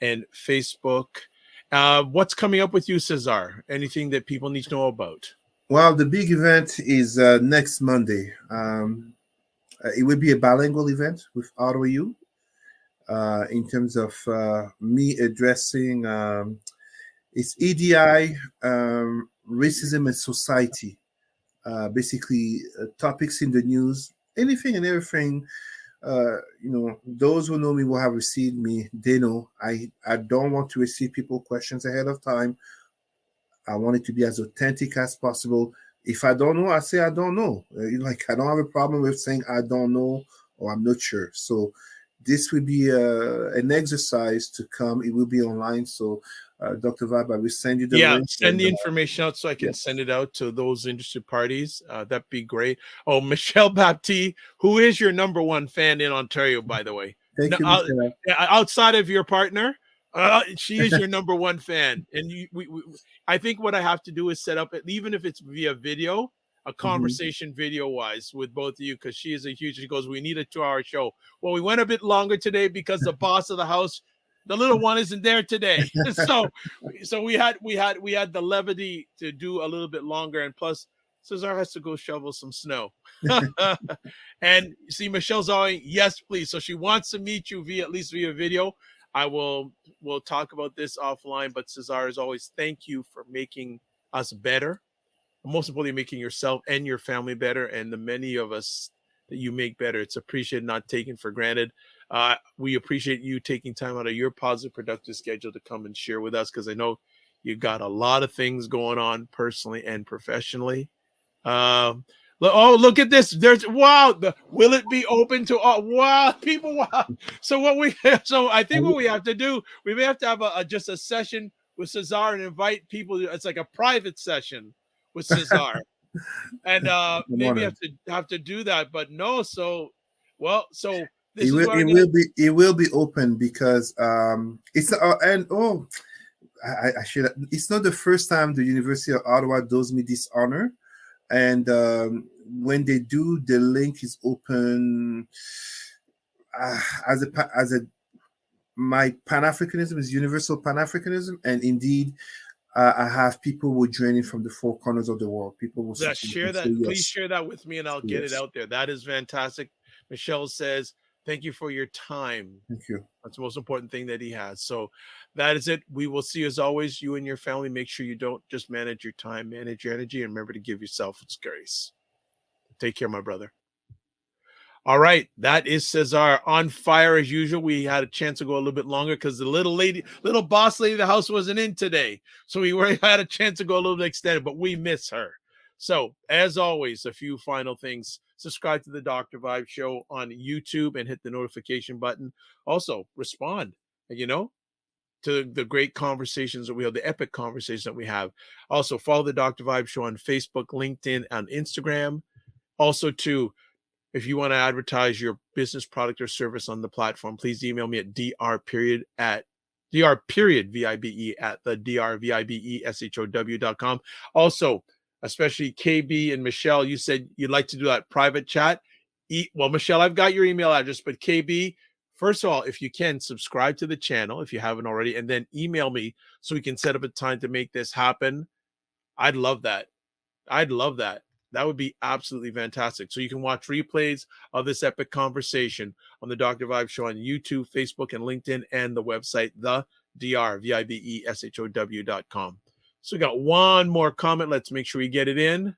Speaker 1: and Facebook. What's coming up with you, Cesar? Anything that people need to know about?
Speaker 2: Well, the big event is next Monday. It will be a bilingual event with Ottawa U in terms of me addressing it's EDI, racism and society. Basically, topics in the news, anything and everything. Those who know me will have received me. They know I don't want to receive people questions ahead of time. I want it to be as authentic as possible. If I don't know, I say I don't know. I don't have a problem with saying I don't know or I'm not sure. So this will be an exercise to come. It will be online. So Dr. Vibe, I will send you the link.
Speaker 1: Send the information out so I can send it out to those interested parties. That'd be great. Oh, Michelle Baptiste, who is your number one fan in Ontario, by the way.
Speaker 2: Thank you, Michelle.
Speaker 1: Outside of your partner, she is your number one fan. And I think what I have to do is set up, even if it's via video, a conversation video-wise with both of you, because she is she goes, we need a 2-hour show. Well, we went a bit longer today because the boss of the house, the little one, isn't there today. so we had the levity to do a little bit longer, and plus Cesar has to go shovel some snow. And see, Michelle's always yes, please. So she wants to meet you at least via video. We'll talk about this offline. But Cesar, as always, thank you for making us better. Most importantly, making yourself and your family better, and the many of us that you make better. It's appreciated, not taken for granted. We appreciate you taking time out of your positive, productive schedule to come and share with us, because I know you got a lot of things going on personally and professionally. Look at this. Will it be open to all? Wow, people. Wow. So I think what we have to do, we may have to have just a session with Cesar and invite people. It's like a private session with Cesar. And maybe have to do that, but no. So this
Speaker 2: it will be open because it's I should. It's not the first time the University of Ottawa does me this honor, and when they do, the link is open my Pan-Africanism is universal Pan-Africanism, and indeed. I have people who are joining from the four corners of the world. People will
Speaker 1: share that. Yes. Please share that with me, and I'll get it out there. That is fantastic. Michelle says, "Thank you for your time."
Speaker 2: Thank you.
Speaker 1: That's the most important thing that he has. So that is it. We will see you as always. You and your family. Make sure you don't just manage your time, manage your energy, and remember to give yourself its grace. Take care, my brother. All right, that is Cesar on fire as usual. We had a chance to go a little bit longer because the little boss lady of the house wasn't in today. So we had a chance to go a little bit extended, but we miss her. So as always, a few final things. Subscribe to the Dr. Vibe Show on YouTube and hit the notification button. Also respond, to the great conversations that we have, the epic conversations that we have. Also follow the Dr. Vibe Show on Facebook, LinkedIn, and Instagram. Also if you want to advertise your business, product, or service on the platform, please email me at dr.vibe at the drvibeshow.com. Also, especially KB and Michelle, you said you'd like to do that private chat. Well, Michelle, I've got your email address, but KB, first of all, if you can, subscribe to the channel if you haven't already, and then email me so we can set up a time to make this happen. I'd love that. That would be absolutely fantastic. So you can watch replays of this epic conversation on the Dr. Vibe Show on YouTube, Facebook, and LinkedIn, and the website, thedrvibeshow.com. So we got one more comment. Let's make sure we get it in.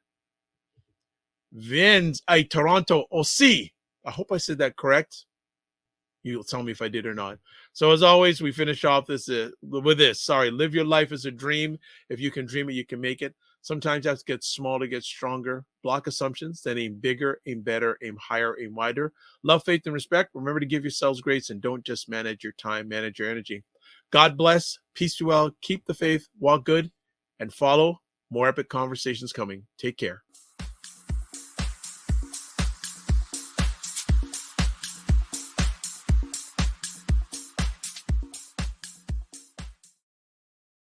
Speaker 1: Vince, Toronto, aussi. I hope I said that correct. You'll tell me if I did or not. So as always, we finish off this with this. Sorry, live your life as a dream. If you can dream it, you can make it. Sometimes you have to get small to get stronger. Block assumptions, then aim bigger, aim better, aim higher, aim wider. Love, faith, and respect. Remember to give yourselves grace and don't just manage your time, manage your energy. God bless. Peace be well. Keep the faith, walk good, and follow. More epic conversations coming. Take care.